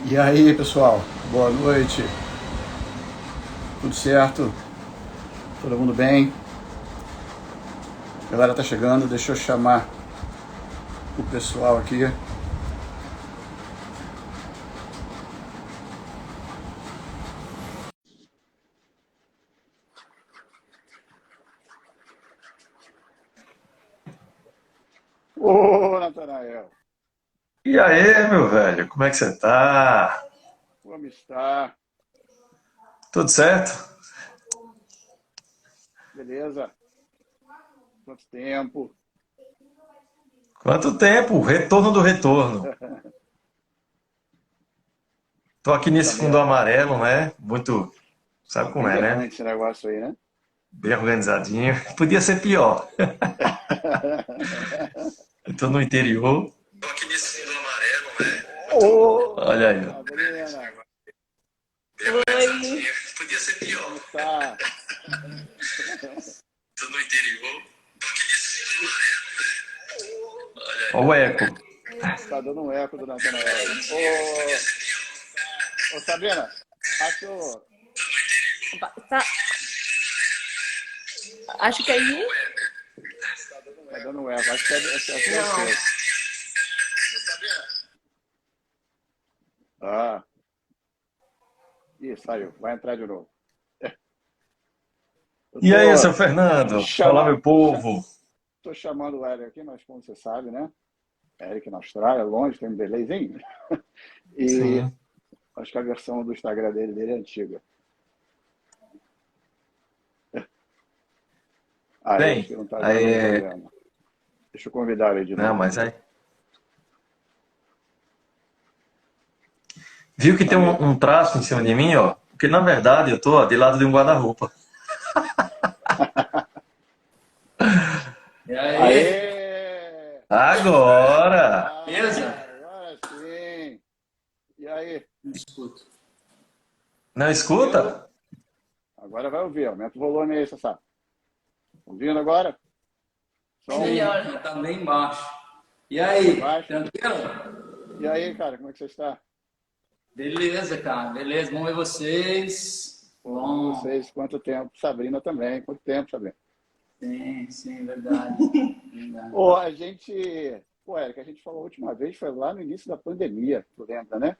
E aí, pessoal, boa noite. Tudo certo? Todo mundo bem? A galera tá chegando, deixa eu chamar o pessoal aqui. Ô, Natanael, E aí, meu velho, como é que você tá? como está? Tudo certo? Beleza? Quanto tempo? Quanto tempo? Retorno do retorno. Tô aqui Tá nesse fundo meio, amarelo, né? Muito, sabe tá como bem é, né? berrante esse negócio aí, né? Bem organizadinho. Podia ser pior. Eu tô no interior. Tô aqui nesse fundo amarelo, né? Olha Ô, aí, ó. Sabrina, Bem organizadinho. Podia ser pior. como está? Tô no interior. Tô aqui nesse fundo amarelo. Olha o eco. Tá dando um eco do Natanael aí. Ô, Sabrina, acho, Tá, acho que aí. tá dando um eco, acho que é o Não. seu. Ah, ih, saiu, vai entrar de novo. Eu E aí, tô seu Fernando? Fala, chama, meu povo. tô chamando o Eric aqui, mas como você sabe, né? Eric na Austrália, longe, tem um delayzinho. E Sim. acho que a versão do Instagram dele é antiga. Aí, acho Bem, que não tá dando aí, problema. Deixa eu convidar ele de não, novo mas aqui. aí. Viu que Tá tem meio. um traço em cima de mim, ó? Porque na verdade eu tô ó, de lado de um guarda-roupa. E aí, Aê! Agora! beleza? Agora sim! E aí? Não escuto. Não Ouvindo? escuta? Agora vai ouvir. Aumenta o volume aí, Sassá. Ouvindo agora? Som Sim, Melhor. mas tá bem baixo. E tá bem aí, baixo. tranquilo? E aí, cara, como é que você está? Beleza, cara, beleza. Vamos ver vocês. Pô, vamos ver Bom, vocês. Quanto tempo? Sabrina também. Quanto tempo, Sabrina? sim, verdade. Verdade. Pô, a gente. Pô, Érica, a gente falou a última vez, foi lá no início da pandemia, tu lembra, né?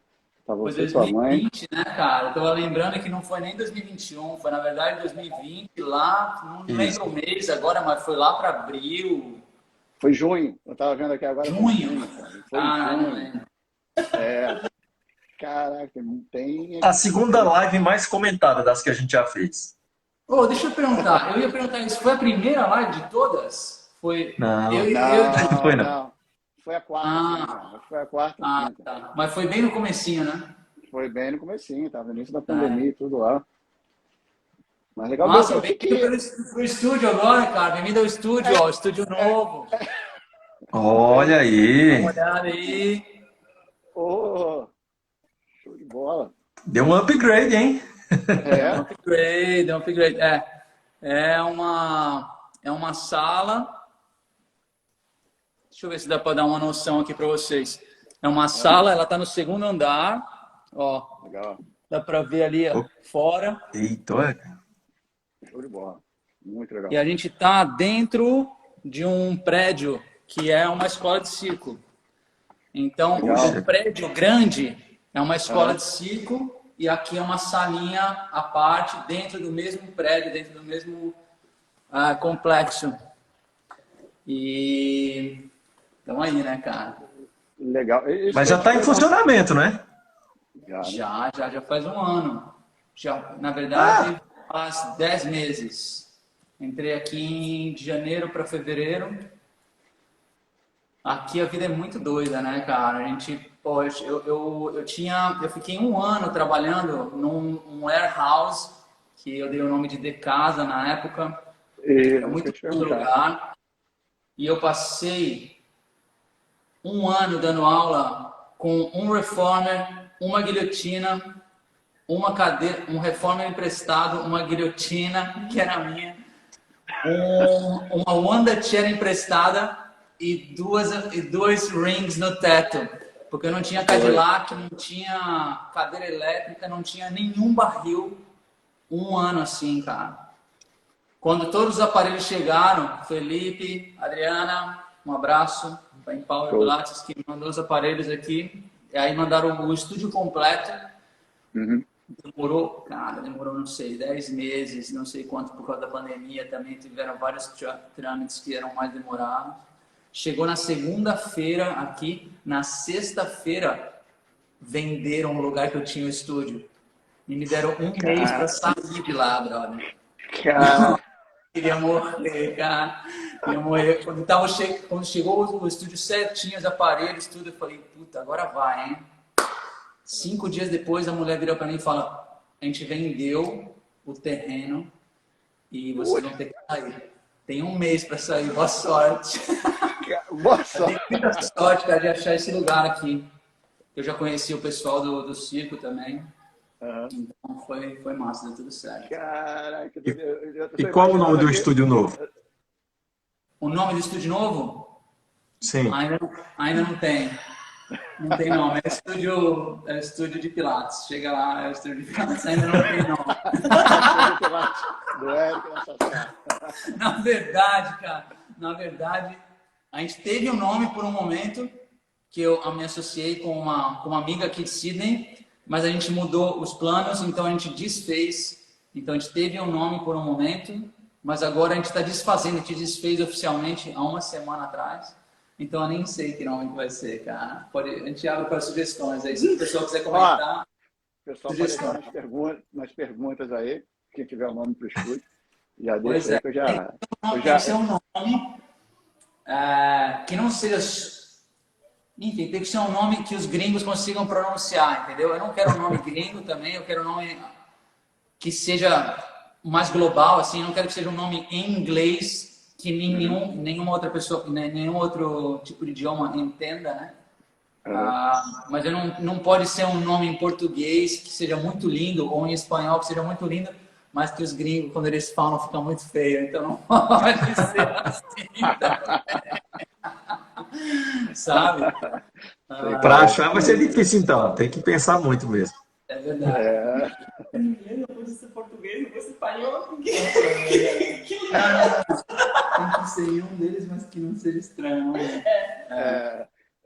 Tá Foi você e tua mãe. 2020, né, cara? Eu tava lembrando que não foi nem 2021, foi na verdade 2020, lá, não Isso. lembro o mês agora, mas foi lá para abril, Foi junho. Eu tava vendo aqui agora, foi junho. junho, cara. Foi em Cara, não junho. lembro. É, caraca, não tem. A segunda live mais comentada das que a gente já fez. Ô, deixa eu perguntar. Eu ia perguntar isso. Foi a primeira live de todas? Foi. Não, acho que não Não, foi não. não. Foi a quarta, se não me engano. Ah, Acho que foi a quarta ou quinta. tá. Mas foi bem no comecinho, né? Foi bem no comecinho, tava no início da É. pandemia e tudo lá. Mas legal, meu, Nossa, o que bem-vindo que... pro estúdio agora, cara. Bem-vindo ao estúdio, ó. Estúdio novo. Olha Dá uma aí, olhada aí. Ô, show de bola. deu um upgrade, hein? É um É, upgrade, é um upgrade. É uma sala. Deixa eu ver se dá para dar uma noção aqui para vocês. É uma ah, sala, ela tá no segundo andar. Ó, legal. dá para ver ali, ó, Ô, fora. eita, olha. Show de bola. Muito E legal. a gente está dentro de um prédio que é uma escola de circo. Então, o Legal. Puxa, prédio grande é uma escola Aham. de circo e aqui é uma salinha à parte dentro do mesmo prédio, dentro do mesmo complexo. E então aí, né, cara? Legal. Isso mas que eu já ia te está em perguntar. funcionamento, né? Já, né? Já faz um ano. Já, na verdade, Ah, faz 10 meses. Entrei aqui de janeiro para fevereiro. Aqui a vida é muito doida, né, cara? A gente, pô, eu fiquei um ano trabalhando num warehouse, que eu dei o nome de De Casa na época, E é isso que eu muito ia te bom perguntar. lugar, e eu passei um ano dando aula com um reformer, uma guilhotina, uma cadeira, um reformer emprestado, uma guilhotina, que era minha, uma Wanda Chair emprestada e dois rings no teto, Porque eu não tinha Cadillac, não tinha cadeira elétrica, não tinha nenhum barril. Um ano assim, cara. Quando todos os aparelhos chegaram, Felipe, Adriana, um abraço, em Power Show. Pilates, que mandou os aparelhos aqui. E aí mandaram o estúdio completo. Uhum. Demorou, cara, demorou, não sei, 10 meses, não sei quanto por causa da pandemia. Também tiveram vários trâmites que eram mais demorados. Chegou na segunda-feira aqui, na sexta-feira venderam o lugar que eu tinha o estúdio. E me deram um mês para sair de lá, brother. Cara, Queria morrer, cara. Queria morrer. Quando chegou o estúdio certinho, os aparelhos, tudo, eu falei, puta, agora vai, hein? 5 dias depois, a mulher virou para mim e fala, a gente vendeu o terreno e vocês vão ter que sair. Tem um mês para sair, boa sorte. boa Eu sorte. tenho muita sorte, cara, de achar esse lugar aqui. Eu já conheci o pessoal do circo também. Uhum. Então foi massa, deu tudo certo. Caraca, E qual o nome do estúdio novo? O nome do estúdio novo? Sim. Ainda não tem. Não tem nome. É estúdio de Pilates. Chega lá, é o estúdio de Pilates, ainda não tem nome. Do Érico da Sassá. Na verdade, a gente teve um nome por um momento que eu me associei com uma amiga aqui de Sydney, mas a gente mudou os planos, então a gente desfez. Então a gente teve um nome por um momento, mas agora a gente está desfazendo, a gente desfez oficialmente há uma semana atrás. Então eu nem sei que nome que vai ser, cara. A gente abre para sugestões aí, se o pessoal quiser comentar. O pessoal pode deixar nas perguntas aí, quem tiver o nome para o estúdio. Já deixa aí que eu já... Tem que ser um nome que não seja... Enfim, tem que ser um nome que os gringos consigam pronunciar, entendeu? Eu não quero um nome gringo também, eu quero um nome que seja mais global, assim, eu não quero que seja um nome em inglês que nenhuma outra pessoa, nenhum outro tipo de idioma entenda, né? Mas não pode ser um nome em português que seja muito lindo, ou em espanhol que seja muito lindo, mas que os gringos, quando eles falam, fica muito feio. Então não pode ser assim também. Sabe? Para achar vai ser difícil, então. Tem que pensar muito mesmo. É verdade. Depois de ser português, depois de espanhol. Tem que ser um deles, mas que não seja estranho.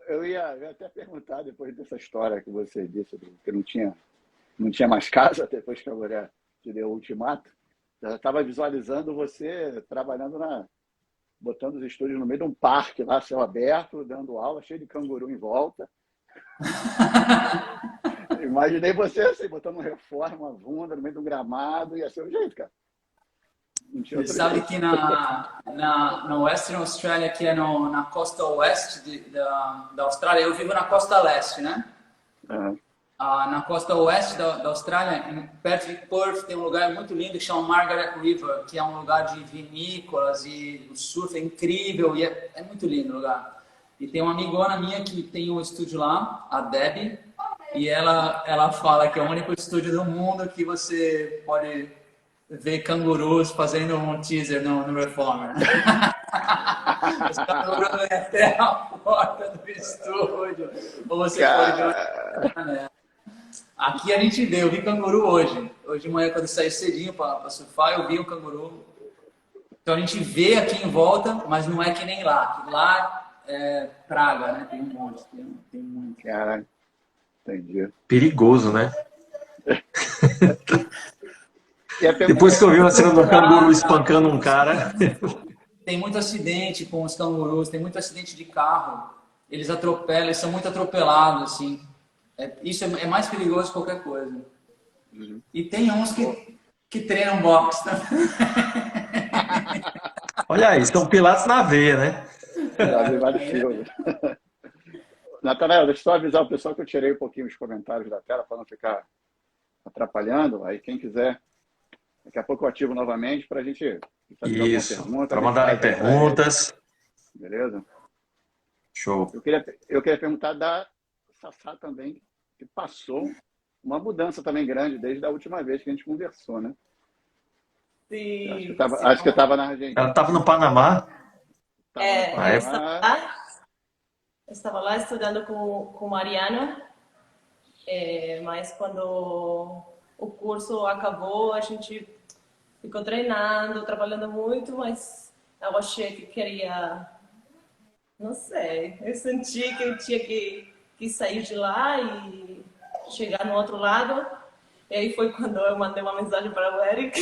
Eu ia até perguntar, depois dessa história que você disse, que não tinha mais casa depois que a mulher te deu o ultimato. Eu estava visualizando você trabalhando botando os estúdios no meio de um parque lá, céu aberto, dando aula, cheio de canguru em volta. Imaginei você assim, botando um reforma, uma bunda no meio de um gramado, ia ser o jeito, cara. Você sabe que na Western Australia, que é na costa oeste da Austrália, eu vivo na costa leste, né? Uhum. Na costa oeste da Austrália, perto de Perth, tem um lugar muito lindo que chama Margaret River, que é um lugar de vinícolas e o surf é incrível e é muito lindo o lugar. E tem uma amigona minha que tem um estúdio lá, a Debbie, e ela fala que é o único estúdio do mundo que você pode ver cangurus fazendo um teaser no Reformer. Os cangurus vêm até a porta do estúdio, ou você pode ver uma janela. Aqui a gente vê, eu vi canguru hoje. Hoje de manhã, quando eu saí cedinho para surfar, eu vi um canguru. Então a gente vê aqui em volta, mas não é que nem lá. Lá é praga, né? Tem um monte, tem muito. Caralho, entendi. Perigoso, né? Depois que eu vi uma cena do canguru espancando um cara. Tem muito acidente com os cangurus, tem muito acidente de carro. Eles atropelam, eles são muito atropelados, assim. Isso é mais perigoso que qualquer coisa. Uhum. E tem uns que treinam boxe também. Olha aí, são Pilates na veia, né? Já vi vários filmes. Natanael, deixa eu só avisar o pessoal que eu tirei um pouquinho os comentários da tela para não ficar atrapalhando. Aí quem quiser, daqui a pouco eu ativo novamente para a gente fazer isso, pergunta. Para mandarem perguntas. Beleza? Show. Eu queria perguntar da Sassá também, que passou uma mudança também grande desde a última vez que a gente conversou, né? Sim. Acho que eu estava na Argentina. Ela estava no Panamá. estava lá estudando com o Mariano, mas quando o curso acabou, a gente ficou treinando, trabalhando muito, mas eu achei que queria, não sei, eu senti que eu tinha que sair de lá e chegar no outro lado. E aí foi quando eu mandei uma mensagem para o Eric,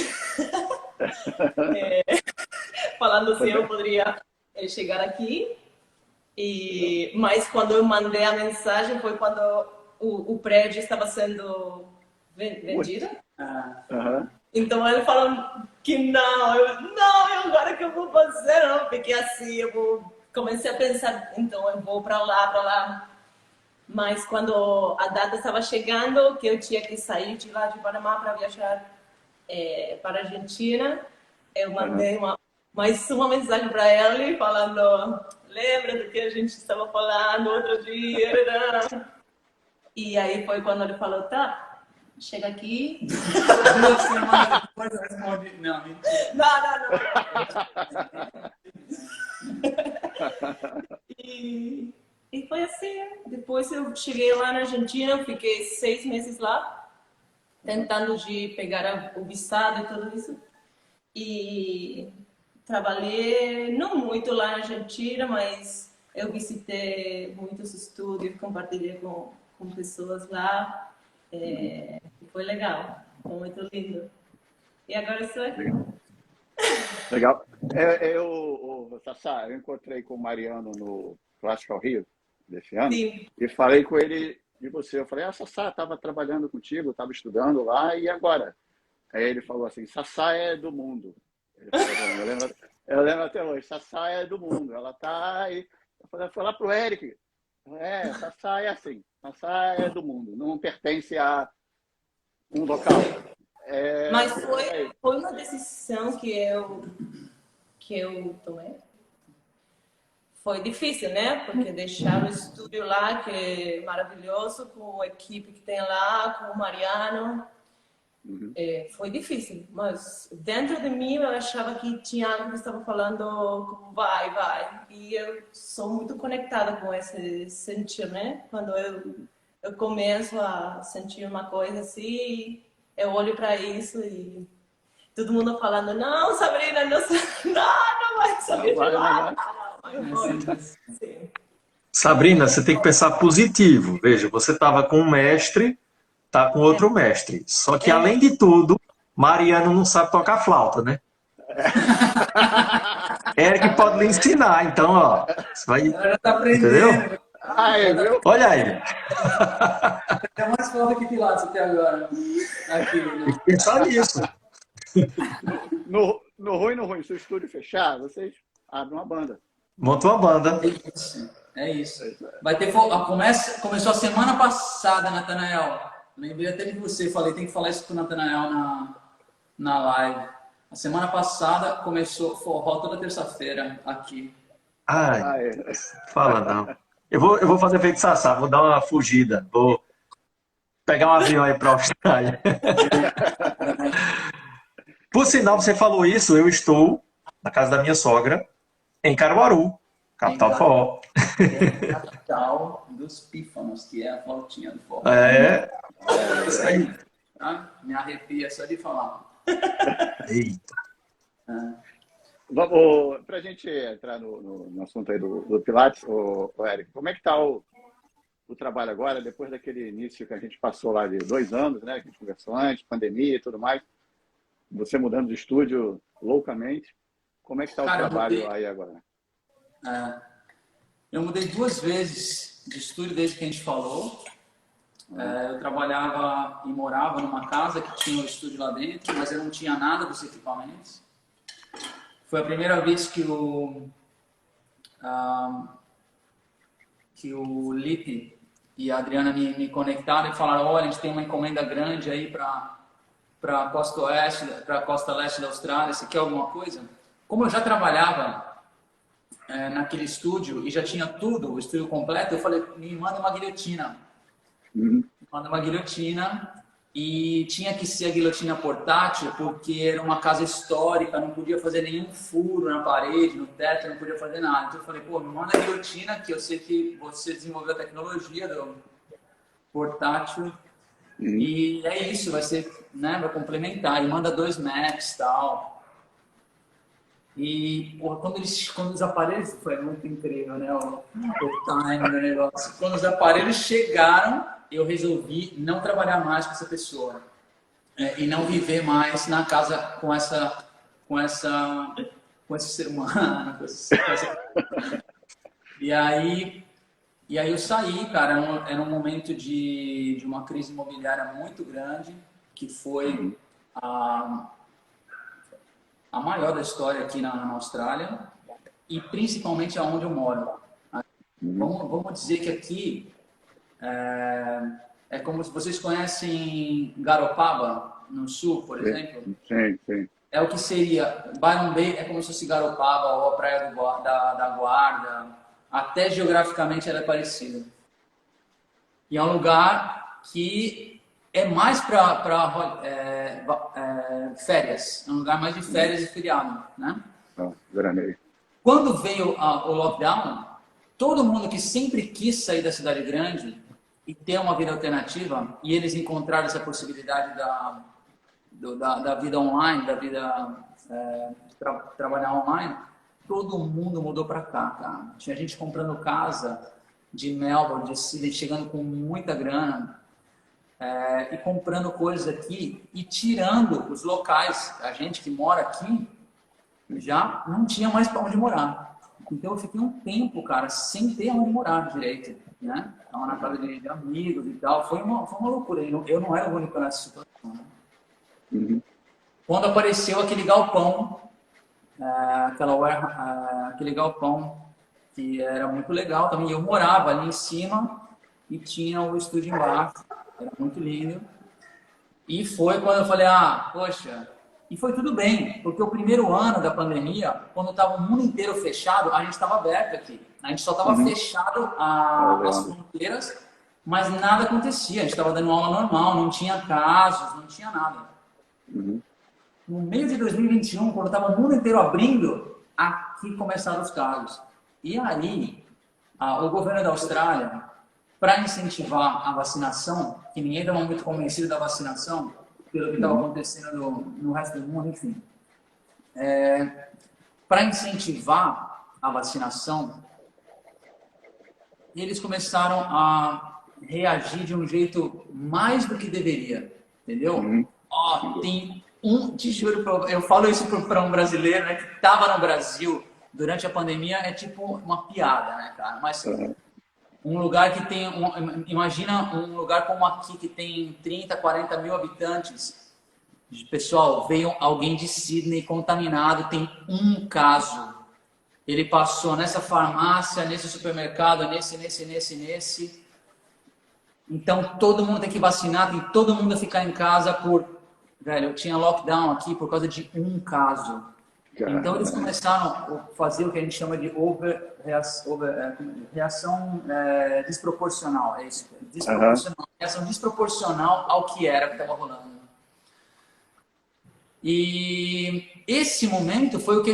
falando se eu poderia chegar aqui. Mas quando eu mandei a mensagem foi quando o prédio estava sendo vendido. Aham. Então ele falou que não, não, agora que eu vou fazer, não, fiquei assim, comecei a pensar, então eu vou para lá. Mas quando a data estava chegando, que eu tinha que sair de lá de Panamá para viajar para a Argentina, eu mandei mais uma mensagem para ele falando, lembra do que a gente estava falando outro dia? E aí foi quando ele falou, tá, chega aqui. 2 semanas depois eu respondi, não, mentira. Não. E foi assim. Depois eu cheguei lá na Argentina, fiquei 6 meses lá, tentando de pegar o visado e tudo isso. E trabalhei, não muito lá na Argentina, mas eu visitei muitos estúdios, compartilhei com pessoas lá. Foi legal, foi muito lindo. E agora estou aqui. Legal. Sassá, eu encontrei com o Mariano no Classical Rio desse ano Sim. e falei com ele de você. Eu falei, Sassá, estava trabalhando contigo, estava estudando lá, e agora? Aí ele falou assim, Sassá é do mundo. Ele falou pra mim, eu lembro até hoje, Sassá é do mundo, ela tá aí. Eu falei, foi lá pro Eric. Sassá é assim, Sassá é do mundo, não pertence a um local. Mas foi uma decisão que eu tomei. Foi difícil, né? Porque deixar o estúdio lá, que é maravilhoso, com a equipe que tem lá, com o Mariano, foi difícil. Mas dentro de mim eu achava que tinha algo que estava falando como vai. E eu sou muito conectada com esse sentir, né? Quando eu começo a sentir uma coisa assim, eu olho para isso e todo mundo falando, não, Sabrina, não vai sair de lá. Sim. Sabrina, você tem que pensar positivo. Veja, você estava com um mestre, tá com outro mestre. Só que, além de tudo, Mariano não sabe tocar flauta, né? Eric pode lhe ensinar, então, ó. Você vai... Ela já tá aprendendo. Entendeu? Viu? Olha aí. Tem mais foda que Pilates até agora. Aqui, né? Tem que pensar nisso. No ruim, se o estúdio fechar, vocês abrem uma banda. Monta uma banda. É isso. Vai ter começou a semana passada, Natanael. Lembrei até de você, falei, tem que falar isso com o Natanael na live. A semana passada começou forró toda terça-feira aqui. Ai, fala não. Eu vou fazer feito Sassá, vou dar uma fugida. Vou pegar um avião aí para a Austrália. Por sinal, você falou isso, eu estou na casa da minha sogra, em Caruaru, capital do forró. É a capital dos pífanos, que é a flautinha do forró. Isso aí. Me arrepia só de falar. Eita. Vamos, para a gente entrar no assunto aí do Pilates, Eric, como é que está o trabalho agora, depois daquele início que a gente passou lá de 2 anos, né, que a gente conversou antes, pandemia e tudo mais, você mudando de estúdio loucamente, como é que está o trabalho aí agora? Eu mudei 2 vezes de estúdio desde que a gente falou. Eu trabalhava e morava numa casa que tinha um estúdio lá dentro, mas eu não tinha nada dos equipamentos. Foi a primeira vez que o Lipe e a Adriana me conectaram e falaram, olha, a gente tem uma encomenda grande aí para a costa oeste, para a costa leste da Austrália, você quer alguma coisa? Como eu já trabalhava naquele estúdio e já tinha tudo, o estúdio completo, eu falei, me manda uma guilhotina. Me manda uma guilhotina e tinha que ser a guilhotina portátil porque era uma casa histórica, não podia fazer nenhum furo na parede, no teto, não podia fazer nada. Então eu falei, pô, me manda a guilhotina, que eu sei que você desenvolveu a tecnologia do portátil. E é isso, vai ser, né, vai complementar. E manda 2 maps e tal. E porra, quando os aparelhos, foi muito incrível, né, o time do negócio. Quando os aparelhos chegaram, eu resolvi não trabalhar mais com essa pessoa e não viver mais na casa com esse ser humano. E aí eu saí, cara. Era um momento de uma crise imobiliária muito grande, que foi a maior da história aqui na Austrália, e principalmente aonde eu moro. Vamos dizer que aqui é como se vocês conhecem Garopaba, no sul, por exemplo. Sim. É o que seria Byron Bay, é como se fosse Garopaba ou a Praia da Guarda. Até geograficamente ela é parecida. E é um lugar que é mais para férias. É um lugar mais de férias e feriado, né? Veraneio. Quando veio o lockdown, todo mundo que sempre quis sair da cidade grande e ter uma vida alternativa, e eles encontraram essa possibilidade da vida online, da vida trabalhar online, todo mundo mudou para cá, cara. Tinha gente comprando casa de Melbourne, de Sydney, chegando com muita grana e comprando coisas aqui e tirando os locais. A gente que mora aqui já não tinha mais para onde morar. Então eu fiquei um tempo, cara, sem ter onde morar direito, né? Estava na casa de amigos e tal. Foi uma loucura. Eu não era o único nessa situação, né? Quando apareceu aquele galpão, aquele galpão que era muito legal também. Eu morava ali em cima e tinha o estúdio embaixo. Era muito lindo. E foi quando eu falei, poxa... E foi tudo bem, porque o primeiro ano da pandemia, quando estava o mundo inteiro fechado, a gente estava aberto aqui. A gente só estava fechado as fronteiras, mas nada acontecia. A gente estava dando aula normal, não tinha casos, não tinha nada. No meio de 2021, quando estava o mundo inteiro abrindo, aqui começaram os casos. E aí, o governo da Austrália, para incentivar a vacinação, que ninguém estava muito convencido da vacinação, pelo que estava acontecendo no resto do mundo, enfim. Para incentivar a vacinação, eles começaram a reagir de um jeito mais do que deveria, entendeu? Tem te juro, eu falo isso para um brasileiro, né, que estava no Brasil durante a pandemia, é tipo uma piada, né, cara? Mas um lugar que tem, imagina um lugar como aqui, que tem 30, 40 mil habitantes. Pessoal, veio alguém de Sydney contaminado, tem um caso. Ele passou nessa farmácia, nesse supermercado, nesse. Então, todo mundo tem que vacinar, tem todo mundo a ficar em casa Velho, eu tinha lockdown aqui por causa de um caso. Então, eles começaram a fazer o que a gente chama de reação desproporcional. É isso. Reação desproporcional ao que estava rolando. E esse momento foi o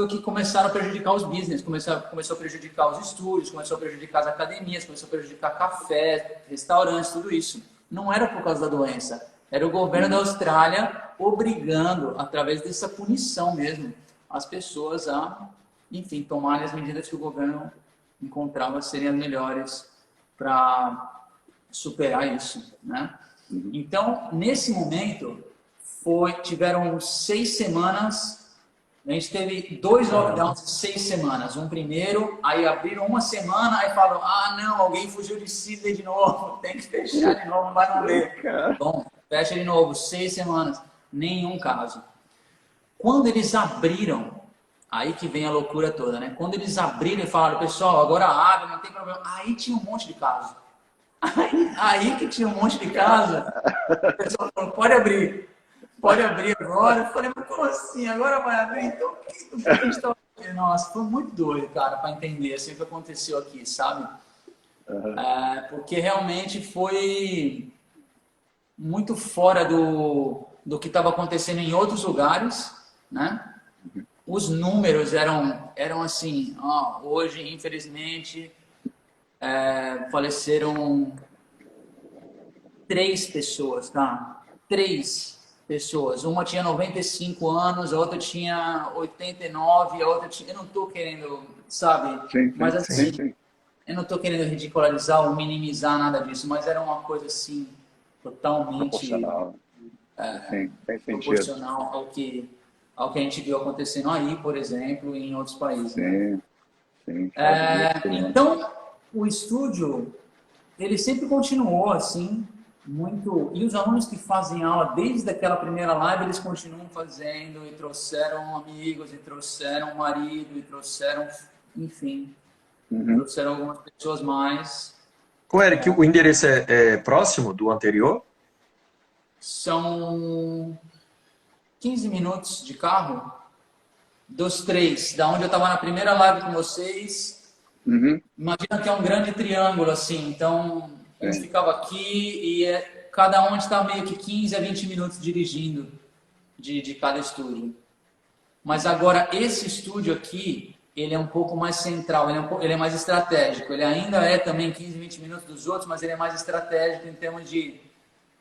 que começaram a prejudicar os business. Começou a prejudicar os estúdios, começou a prejudicar as academias, começou a prejudicar cafés, restaurantes, tudo isso. Não era por causa da doença. Era o governo da Austrália obrigando, através dessa punição mesmo, as pessoas a, enfim, tomarem as medidas que o governo encontrava serem as melhores para superar isso, né? Então, nesse momento, tiveram 6 semanas, a gente teve 2 lockdowns de 6 semanas. Um primeiro, aí abriram uma semana, aí falaram, não, alguém fugiu de Sydney de novo, tem que fechar de novo, não vai não ler. Bom, fecha de novo, 6 semanas, nenhum caso. Quando eles abriram, aí que vem a loucura toda, né? Quando eles abriram e falaram, pessoal, agora abre, não tem problema. Aí tinha um monte de caso. Aí que tinha um monte de caso, o pessoal falou, pode abrir agora. Eu falei, mas como assim? Agora vai abrir? Então, o que a gente está fazendo? Nossa, foi muito doido, cara, para entender assim, o que aconteceu aqui, sabe? Porque realmente foi... muito fora do que estava acontecendo em outros lugares, né? Os números eram assim, ó, hoje, infelizmente, faleceram 3 pessoas, tá? 3 pessoas. Uma tinha 95 anos, a outra tinha 89, a outra tinha... Eu não tô querendo, sabe? Sim, Mas assim, sim. eu não tô querendo ridicularizar ou minimizar nada disso, mas era uma coisa assim, totalmente Proporcional. Sim, tem sentido. proporcional ao que a gente viu acontecendo aí, por exemplo, e em outros países. Né? Sim. Então, o estúdio, ele sempre continuou assim, muito... E os alunos que fazem aula desde aquela primeira live, eles continuam fazendo, e trouxeram amigos, e trouxeram marido, e trouxeram, enfim, trouxeram algumas pessoas mais. Ô, Eric, o endereço é próximo do anterior? São 15 minutos de carro dos 3, da onde eu estava na primeira live com vocês. Imagina que é um grande triângulo assim, então um ficava aqui e cada um está meio que 15 a 20 minutos dirigindo de cada estúdio. Mas agora esse estúdio aqui, ele é um pouco mais central, ele é mais estratégico. Ele ainda é também 15, 20 minutos dos outros, mas ele é mais estratégico em termos de...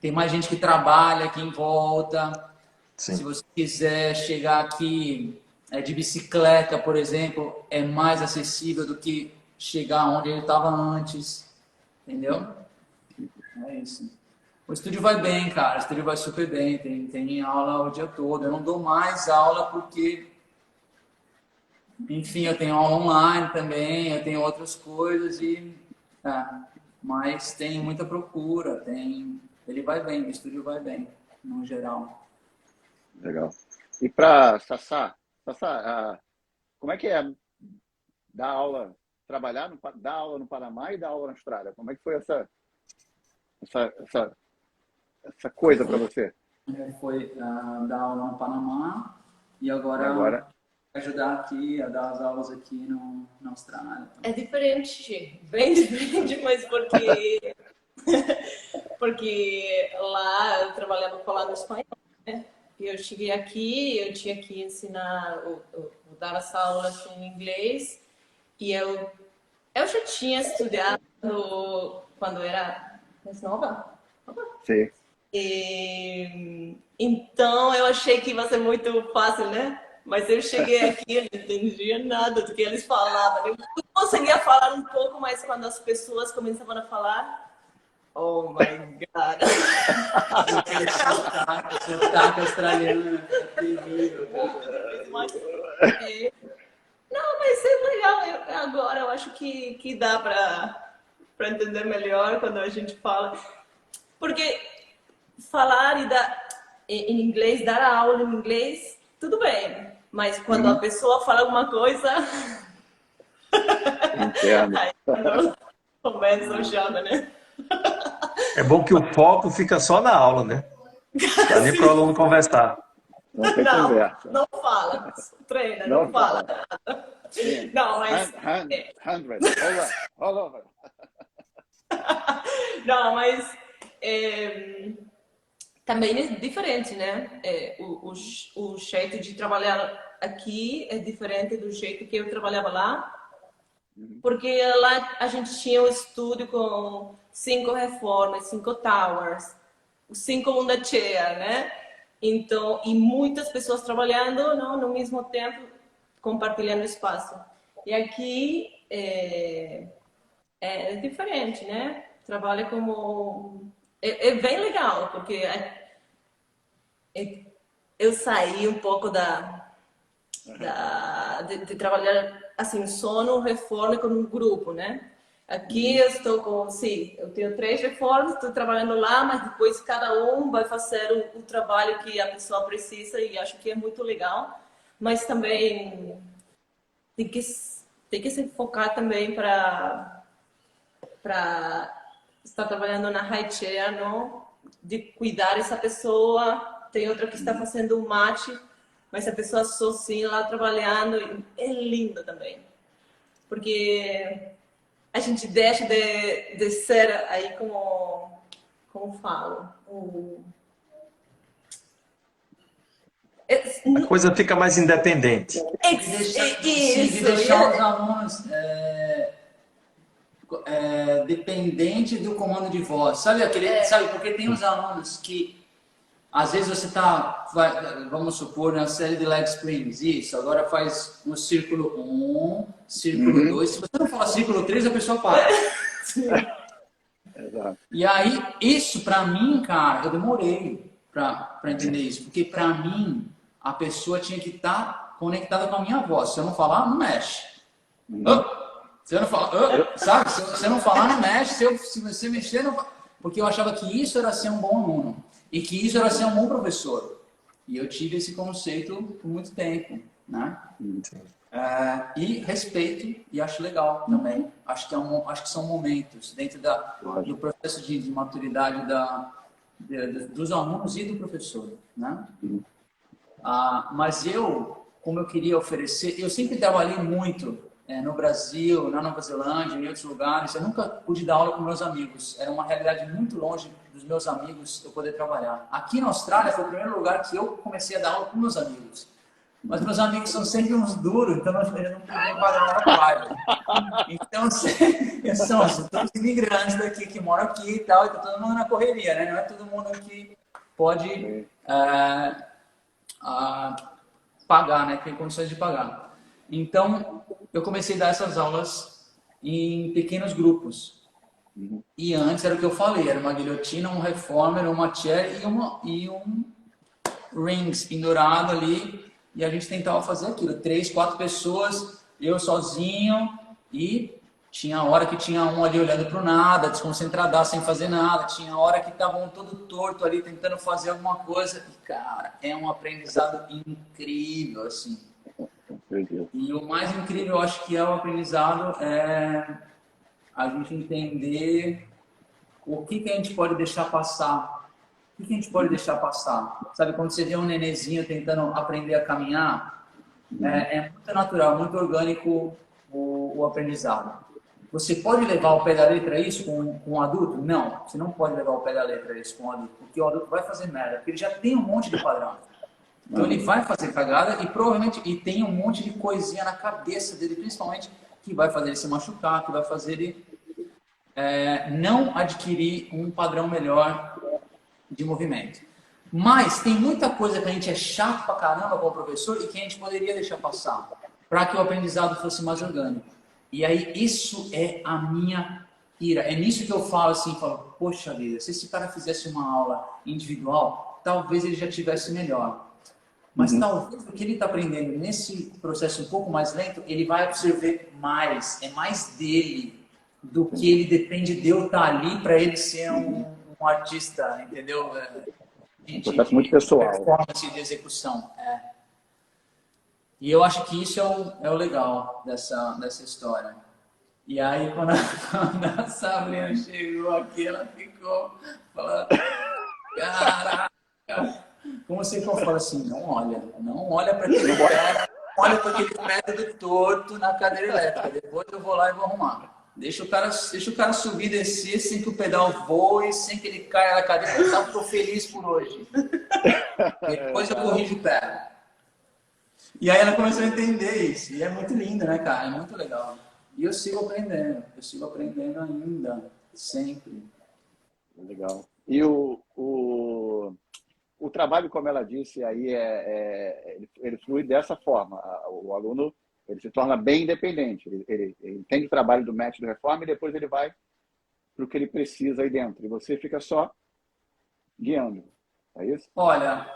Tem mais gente que trabalha aqui em volta. Sim. Se você quiser chegar aqui de bicicleta, por exemplo, é mais acessível do que chegar onde ele estava antes. Entendeu? É isso. O estúdio vai bem, cara. O estúdio vai super bem. Tem aula o dia todo. Eu não dou mais aula porque... Enfim, eu tenho aula online também. Eu tenho outras coisas e... mas tem muita procura. Ele vai bem. O estúdio vai bem, no geral. Legal. E para Sassá, como é que é dar aula, dar aula no Panamá e dar aula na Austrália? Como é que foi essa coisa para você? Foi dar aula no Panamá e agora ajudar aqui a dar as aulas aqui na Austrália. É diferente, bem diferente, mas porque lá eu trabalhava falando espanhol, né? Eu cheguei aqui, eu tinha que ensinar, dar essa aula assim, em inglês, e eu já tinha estudado quando era mais nova. Sim. Então eu achei que ia ser muito fácil, né? Mas eu cheguei aqui e não entendia nada do que eles falavam. Eu conseguia falar um pouco, mas quando as pessoas começavam a falar, oh my God! Sotaque australiano é terrível. Não, mas é legal. Agora eu acho que dá para entender melhor quando a gente fala. Porque falar e dar em inglês, dar a aula em inglês, tudo bem. Mas quando a pessoa fala alguma coisa... Entendo. Aí começa o chama, né? É bom que o foco fica só na aula, né? Não dá nem para o aluno conversar. Não tem conversa. Não fala. Treina, não fala. Não, mas... All over. Não, mas... também é diferente, né? O jeito de trabalhar aqui é diferente do jeito que eu trabalhava lá. Porque lá a gente tinha um estúdio com 5 reformas, 5 towers, 5 on chair, né? Então, e muitas pessoas trabalhando no mesmo tempo, compartilhando espaço. E aqui é diferente, né? Trabalha como... É bem legal, porque eu saí um pouco de trabalhar assim, só no reforma com um grupo, né? Aqui eu estou eu tenho 3 reformas, estou trabalhando lá, mas depois cada um vai fazer o trabalho que a pessoa precisa e acho que é muito legal. Mas também tem que se focar também para estar trabalhando na high chair, não? De cuidar dessa pessoa. Tem outra que está fazendo um mate, mas a pessoa sozinha lá trabalhando é linda também. Porque a gente deixa de ser aí como falo, A coisa fica mais independente. De deixar os alunos dependente do comando de voz. Sabe sabe, porque tem os alunos que às vezes você vamos supor, na série de leg springs, isso, agora faz um círculo 1, círculo 2. Se você não falar círculo 3, a pessoa para. Exato. E aí, isso pra mim, cara, eu demorei pra entender isso. Porque pra mim, a pessoa tinha que estar conectada com a minha voz. Se eu não falar, não mexe. Se eu não falar, sabe? Se você não falar, não mexe. Se você mexer, não... Porque eu achava que isso era ser um bom aluno. E que isso era ser um bom professor. E eu tive esse conceito por muito tempo, né? E respeito, e acho legal também. Acho que são momentos dentro do processo de maturidade dos alunos e do professor, né? Mas como eu queria oferecer, eu sempre trabalhei muito no Brasil, na Nova Zelândia, em outros lugares. Eu nunca pude dar aula com meus amigos. Era uma realidade muito longe dos meus amigos eu poder trabalhar. Aqui na Austrália foi o primeiro lugar que eu comecei a dar aula com meus amigos. Mas meus amigos são sempre uns duros, então eles não podem pagar na praia. Então, são todos imigrantes daqui, que moram aqui e tal, e tá todo mundo na correria, né? Não é todo mundo que pode pagar, né? Tem condições de pagar. Então, eu comecei a dar essas aulas em pequenos grupos. E antes era o que eu falei, era uma guilhotina, um reformer, uma chair e um rings pendurado ali. E a gente tentava fazer aquilo, 3, 4 pessoas, eu sozinho, e tinha hora que tinha um ali olhando para o nada, desconcentrado, sem fazer nada, tinha hora que estavam todo torto ali tentando fazer alguma coisa. E, cara, é um aprendizado incrível, assim. E o mais incrível, eu acho que é o aprendizado, a gente entender o que a gente pode deixar passar. O que a gente pode deixar passar? Sabe, quando você vê um nenezinho tentando aprender a caminhar, é muito natural, muito orgânico o aprendizado. Você pode levar o pé da letra isso com um adulto? Não, você não pode levar o pé da letra isso com um adulto, porque o adulto vai fazer merda, porque ele já tem um monte de padrão. Então ele vai fazer cagada e provavelmente tem um monte de coisinha na cabeça dele, principalmente, que vai fazer ele se machucar, que vai fazer ele não adquirir um padrão melhor de movimento. Mas tem muita coisa que a gente é chato pra caramba com o professor e que a gente poderia deixar passar para que o aprendizado fosse mais orgânico. E aí isso é a minha ira. É nisso que eu falo assim, poxa vida, se esse cara fizesse uma aula individual, talvez ele já tivesse melhor. Mas talvez o que ele está aprendendo nesse processo um pouco mais lento, ele vai absorver mais. É mais dele do que ele depende de eu estar ali para ele ser um artista, entendeu? Um processo muito pessoal. Performance de execução. E eu acho que isso é o legal dessa história. E aí, quando a Sabrina chegou aqui, ela ficou falando, caraca, como você fala assim, não olha para aquele pé, não olha para aquele pé do torto na cadeira elétrica, depois eu vou lá e vou arrumar. Deixa o cara subir e descer sem que o pedal voe, sem que ele caia na cadeira. Eu estou feliz por hoje. Depois eu corrijo o pé. E aí ela começou a entender isso. E é muito lindo, né, cara? É muito legal. E eu sigo aprendendo. Eu sigo aprendendo ainda. Sempre. Legal. E o trabalho, como ela disse, aí ele flui dessa forma. O aluno... Ele se torna bem independente. Ele entende o trabalho do mestre do reforma e depois ele vai para o que ele precisa aí dentro. E você fica só guiando. É isso? Olha,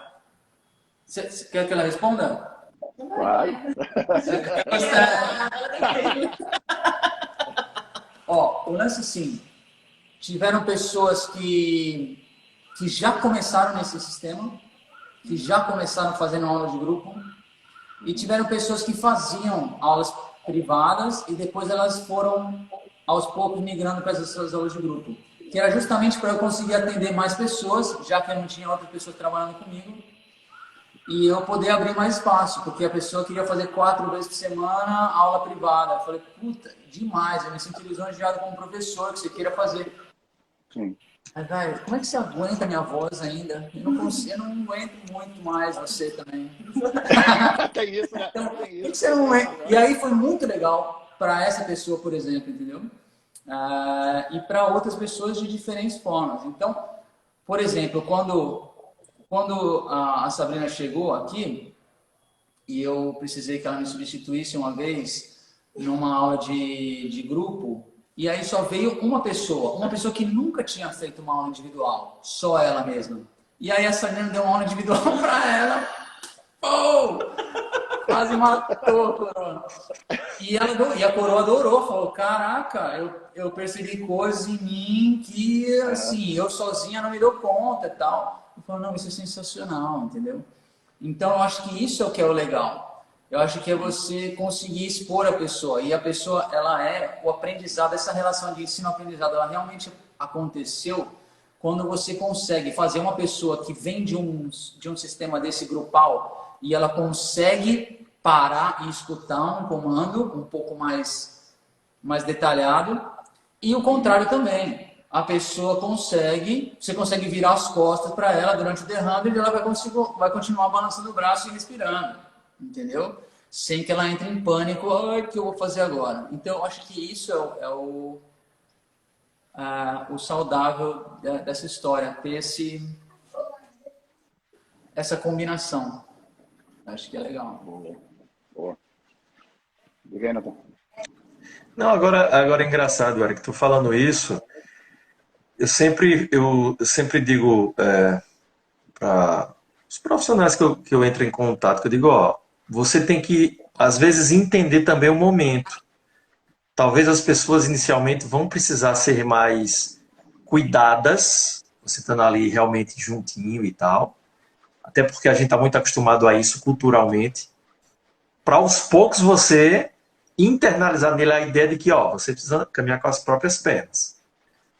você quer que ela responda? Claro. O lance sim. Tiveram pessoas que já começaram nesse sistema, que já começaram fazendo aula de grupo, e tiveram pessoas que faziam aulas privadas e depois elas foram, aos poucos, migrando para essas aulas de grupo. Que era justamente para eu conseguir atender mais pessoas, já que eu não tinha outras pessoas trabalhando comigo, e eu poder abrir mais espaço, porque a pessoa queria fazer 4 vezes por semana aula privada. Eu falei, puta, demais, eu me sinto lisonjeado como professor, que você queira fazer. Sim. Mas, velho, como é que você aguenta a minha voz ainda? Eu não consigo, eu não aguento muito mais você também. Tem isso, né? Então, Tem por que isso. você não é? E aí foi muito legal para essa pessoa, por exemplo, entendeu? E para outras pessoas de diferentes formas. Então, por exemplo, quando a Sabrina chegou aqui e eu precisei que ela me substituísse uma vez numa aula de grupo, e aí só veio uma pessoa que nunca tinha feito uma aula individual, só ela mesma. E aí a Sabrina deu uma aula individual para ela. Oh! Quase matou a coroa. E a coroa adorou, falou, caraca, eu percebi coisas em mim que, assim, eu sozinha não me dou conta e tal. Eu falei, não, isso é sensacional, entendeu? Então, eu acho que isso é o que é o legal. Eu acho que é você conseguir expor a pessoa. E a pessoa, ela é o aprendizado, essa relação de ensino-aprendizado, ela realmente aconteceu quando você consegue fazer uma pessoa que vem de um sistema desse grupal e ela consegue parar e escutar um comando um pouco mais detalhado, e o contrário também. A pessoa você consegue virar as costas para ela durante o derrame e ela vai continuar balançando o braço e respirando, entendeu? Sem que ela entre em pânico, o que eu vou fazer agora? Então, eu acho que isso é o saudável dessa história, ter essa combinação. Acho que é legal. Boa. Diga aí, Natan. Não, agora é engraçado, Eric, tu falando isso, eu sempre digo para os profissionais que eu entro em contato, que eu digo, ó, você tem que, às vezes, entender também o momento. Talvez as pessoas inicialmente vão precisar ser mais cuidadas, você estando ali realmente juntinho e tal, até porque a gente está muito acostumado a isso culturalmente, para aos poucos você internalizar nele a ideia de que você precisa caminhar com as próprias pernas,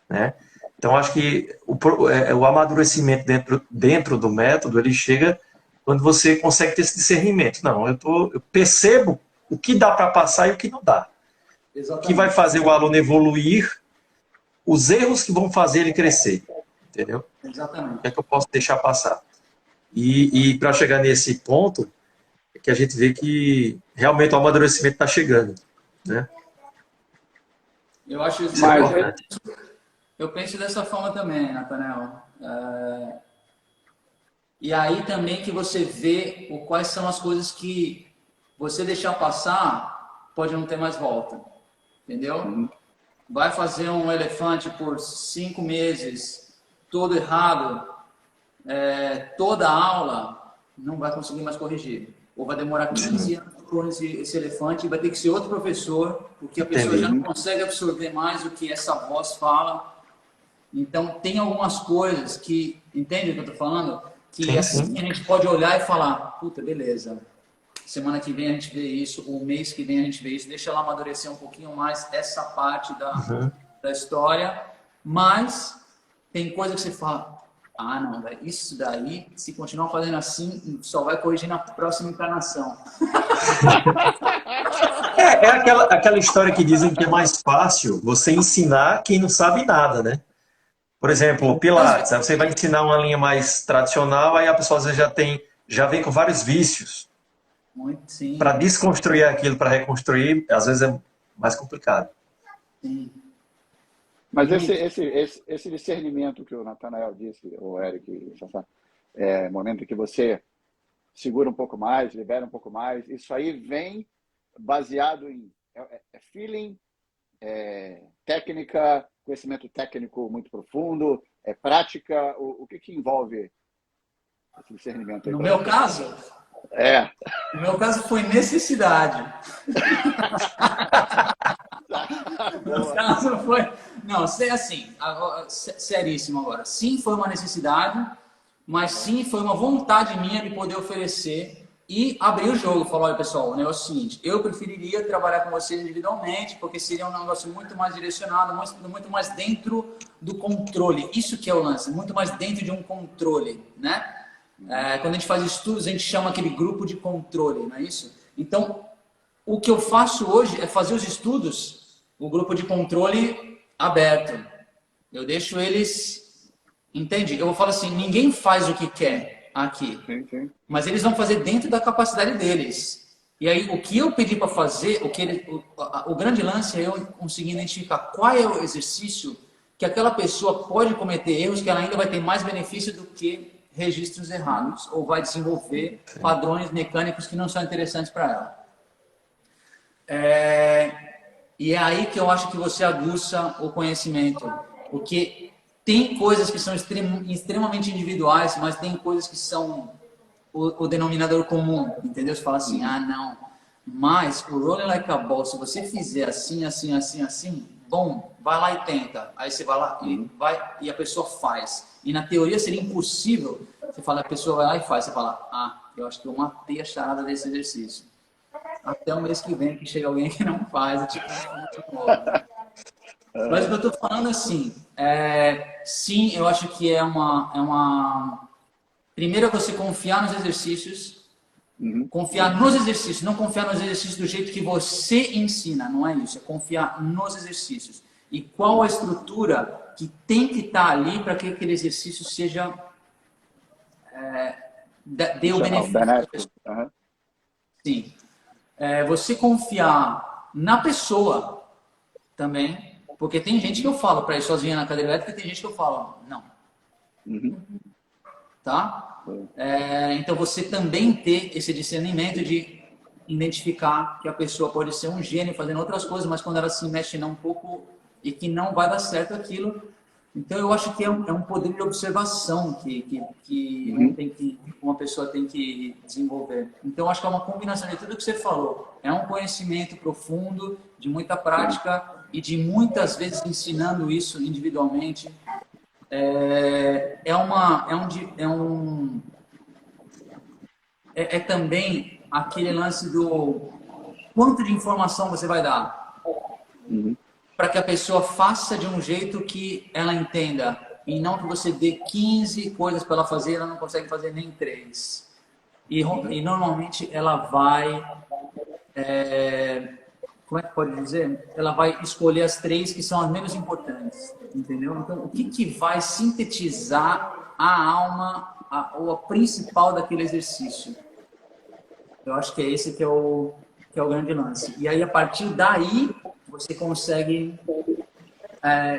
né? Então acho que o amadurecimento dentro do método ele chega quando você consegue ter esse discernimento. Não, eu percebo o que dá para passar e o que não dá. Exatamente. O que vai fazer o aluno evoluir, os erros que vão fazer ele crescer, entendeu? Exatamente. O que é que eu posso deixar passar? E para chegar nesse ponto, é que a gente vê que realmente o amadurecimento está chegando, né? Eu acho isso. Mas, Eu penso dessa forma também, Nathanael. E aí também que você vê quais são as coisas que você deixar passar, pode não ter mais volta. Entendeu? Vai fazer um elefante por 5 meses, todo errado, toda a aula, não vai conseguir mais corrigir. Ou vai demorar 15 anos para corrigir esse elefante e vai ter que ser outro professor, porque a pessoa já não consegue absorver mais o que essa voz fala. Então, tem algumas coisas que, entende o que eu estou falando? Que assim a gente pode olhar e falar, puta, beleza, semana que vem a gente vê isso, o mês que vem a gente vê isso, deixa ela amadurecer um pouquinho mais essa parte da história, mas tem coisa que você fala, não, véio, isso daí, se continuar fazendo assim, só vai corrigir na próxima encarnação. É aquela história que dizem que é mais fácil você ensinar quem não sabe nada, né? Por exemplo, Pilates, aí você vai ensinar uma linha mais tradicional, aí a pessoa às vezes já vem com vários vícios. Para desconstruir aquilo, para reconstruir, às vezes é mais complicado. Sim. Mas esse discernimento que o Nathanael disse, o Eric, momento que você segura um pouco mais, libera um pouco mais, isso aí vem baseado em feeling, técnica, conhecimento técnico muito profundo, prática, o que envolve esse discernimento aí? No meu caso? No meu caso foi necessidade. No caso foi... Não, assim, seríssimo agora. Sim, foi uma necessidade, mas sim, foi uma vontade minha de poder oferecer e abrir o jogo. Falar, olha pessoal, o negócio é o seguinte, eu preferiria trabalhar com vocês individualmente, porque seria um negócio muito mais direcionado, muito mais dentro do controle. Isso que é o lance, muito mais dentro de um controle, né? Quando a gente faz estudos, a gente chama aquele grupo de controle, não é isso? Então, o que eu faço hoje é fazer os estudos, o grupo de controle aberto. Eu deixo eles Entende? Eu vou falar assim, ninguém faz o que quer aqui, Sim. mas eles vão fazer dentro da capacidade deles. E aí, o que eu pedi para fazer, o grande lance é eu conseguir identificar qual é o exercício que aquela pessoa pode cometer erros que ela ainda vai ter mais benefício do que registros errados, ou vai desenvolver padrões mecânicos que não são interessantes para ela. E é aí que eu acho que você aguça o conhecimento, porque tem coisas que são extremamente individuais, mas tem coisas que são o denominador comum, entendeu? Você fala assim, ah, não, mas o Rolling Like a Ball, se você fizer assim, assim, assim, assim, bom, vai lá e tenta. Aí você vai lá e a pessoa faz. E na teoria seria impossível. Você fala, a pessoa vai lá e faz. Você fala, ah, eu acho que eu matei a charada desse exercício. Até o mês que vem que chega alguém que não faz, tipo, mas o que eu estou falando assim, sim, eu acho que é uma... Primeiro é você confiar nos exercícios, confiar nos exercícios, não confiar nos exercícios do jeito que você ensina, não é isso, é confiar nos exercícios. E qual a estrutura que tem que estar ali para que aquele exercício seja... dê o benefício. Sim. Você confiar na pessoa também, porque tem gente que eu falo para ir sozinha na cadeira elétrica e tem gente que eu falo, não. Tá? Então você também ter esse discernimento de identificar que a pessoa pode ser um gênio fazendo outras coisas, mas quando ela se mexe um pouco e que não vai dar certo aquilo. Então eu acho que é um poder de observação que uma pessoa tem que desenvolver. Então eu acho que é uma combinação de tudo que você falou. É um conhecimento profundo, de muita prática e de muitas vezes ensinando isso individualmente. É também aquele lance do quanto de informação você vai dar para que a pessoa faça de um jeito que ela entenda e não que você dê 15 coisas para ela fazer e ela não consegue fazer nem 3. E normalmente ela vai como é que pode dizer? Ela vai escolher as 3 que são as menos importantes, entendeu? Então, o que vai sintetizar a alma ou a principal daquele exercício? Eu acho que é esse que é o grande lance. E aí, a partir daí, você consegue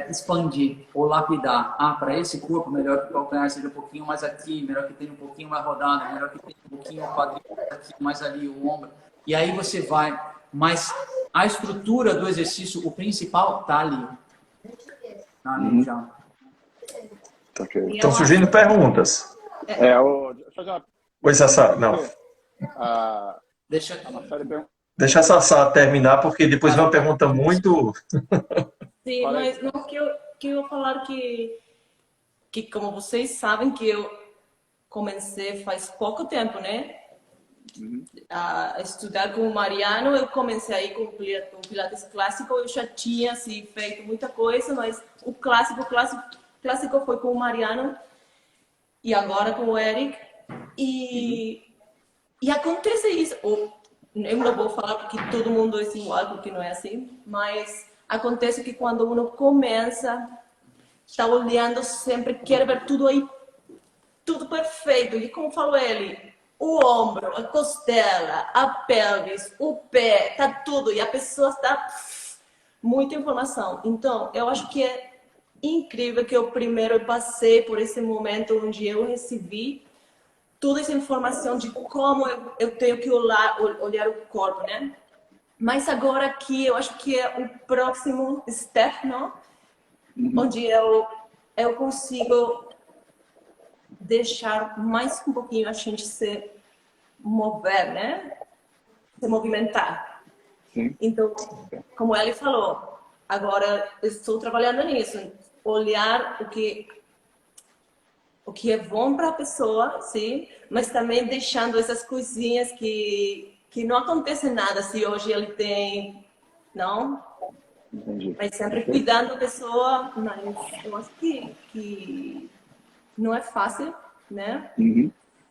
expandir ou lapidar. Ah, para esse corpo, melhor que o calcanhar seja um pouquinho mais aqui, melhor que tenha um pouquinho mais rodada, melhor que tenha um pouquinho o quadril aqui, mais ali, o ombro. E aí você vai... Mas a estrutura do exercício, o principal, está ali. Está ali já. Estão surgindo perguntas. Deixa eu fazer uma... Oi, Sassá. Não. Deixa a Sassá terminar, porque depois vem uma pergunta muito... Sim, mas não que eu falar que como vocês sabem que eu comecei faz pouco tempo, né? A estudar com o Mariano, eu comecei aí com o Pilates clássico, eu já tinha assim, feito muita coisa, mas o clássico foi com o Mariano e agora com o Eric. E acontece isso, eu não vou falar porque todo mundo é igual, porque não é assim, mas acontece que quando uno começa, está olhando sempre, quer ver tudo aí, tudo perfeito, e como falou ele, o ombro, a costela, a pelvis, o pé, tá tudo. E a pessoa está... Muita informação. Então, eu acho que é incrível que eu primeiro passei por esse momento onde eu recebi toda essa informação de como eu tenho que olhar o corpo, né? Mas agora aqui, eu acho que é o próximo step, não? Onde eu consigo... deixar mais um pouquinho a gente se mover, né? Se movimentar. Sim. Então, como ele falou, agora estou trabalhando nisso, olhar o que é bom para a pessoa, sim, mas também deixando essas coisinhas que não acontece nada se hoje ele tem, não? Entendi. Mas sempre cuidando da pessoa, mas eu acho que não é fácil, né?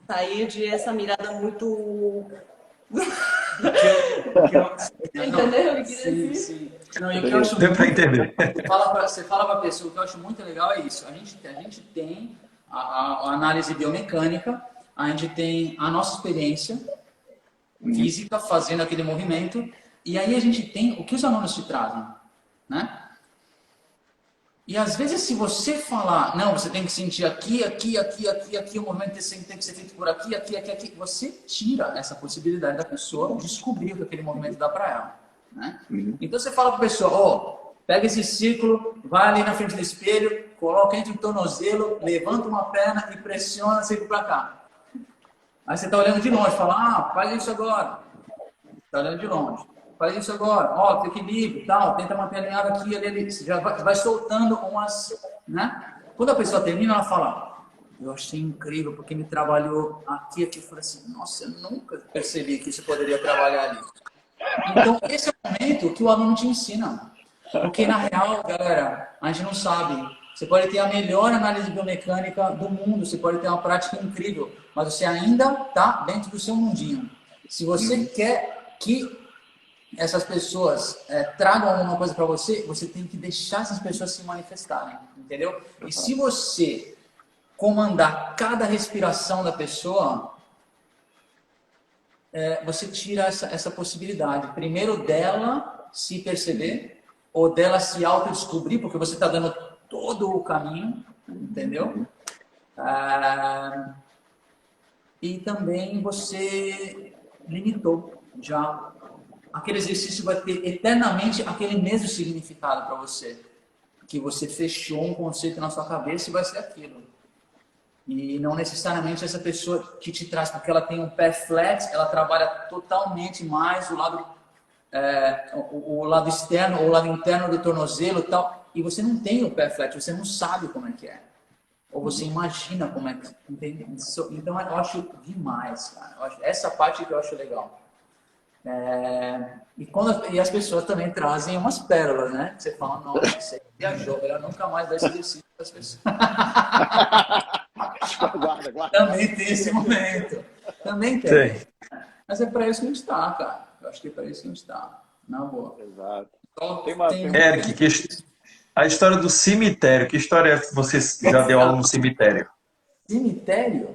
Sair de essa mirada muito Entendeu o que eu queria Sim, dizer? sim. Não, e o que eu acho Deu para entender. você fala para a pessoa, o que eu acho muito legal é isso. A gente tem a análise biomecânica, a gente tem a nossa experiência física fazendo aquele movimento, e aí a gente tem o que os alunos te trazem, né? E às vezes, se você falar, não, você tem que sentir aqui, aqui, aqui, aqui, aqui, o movimento tem que ser feito por aqui, aqui, aqui, aqui, você tira essa possibilidade da pessoa descobrir o que aquele movimento dá para ela, né? Então você fala para a pessoa, ó, pega esse círculo, vai ali na frente do espelho, coloca entre o tornozelo, levanta uma perna e pressiona sempre para cá. Aí você está olhando de longe, fala, ah, faz isso agora. Está olhando de longe. Faz isso agora, ó, tem equilíbrio, tal, tenta manter alinhado aqui, ali, você já vai soltando umas, né? Quando a pessoa termina, ela fala, eu achei incrível, porque me trabalhou aqui, aqui, eu falei assim, nossa, eu nunca percebi que isso poderia trabalhar ali. Então, esse é o momento que o aluno te ensina, porque na real, galera, a gente não sabe, você pode ter a melhor análise biomecânica do mundo, você pode ter uma prática incrível, mas você ainda está dentro do seu mundinho. Se você quer que essas pessoas tragam alguma coisa para você, você tem que deixar essas pessoas se manifestarem, entendeu? E se você comandar cada respiração da pessoa, você tira essa possibilidade. Primeiro dela se perceber, ou dela se autodescobrir, porque você está dando todo o caminho, entendeu? E também você limitou já. Aquele exercício vai ter eternamente aquele mesmo significado para você. Que você fechou um conceito na sua cabeça e vai ser aquilo. E não necessariamente essa pessoa que te traz, porque ela tem um pé flex, ela trabalha totalmente mais o lado externo ou o lado interno do tornozelo e tal. E você não tem o pé flex, você não sabe como é que é. Ou você imagina como é que é. Entende? Então eu acho demais, cara. Essa parte que eu acho legal. E as pessoas também trazem umas pérolas, né? Você fala, nossa, você viajou, eu nunca mais dar esse exercício para as pessoas. Guarda. Também tem esse momento. Também tem. Mas é para isso que a gente está, cara. Eu acho que é para isso que a gente está. Na boa. Exato. Então, Eric, a história do cemitério, que história é que você já deu aula no cemitério? Cemitério?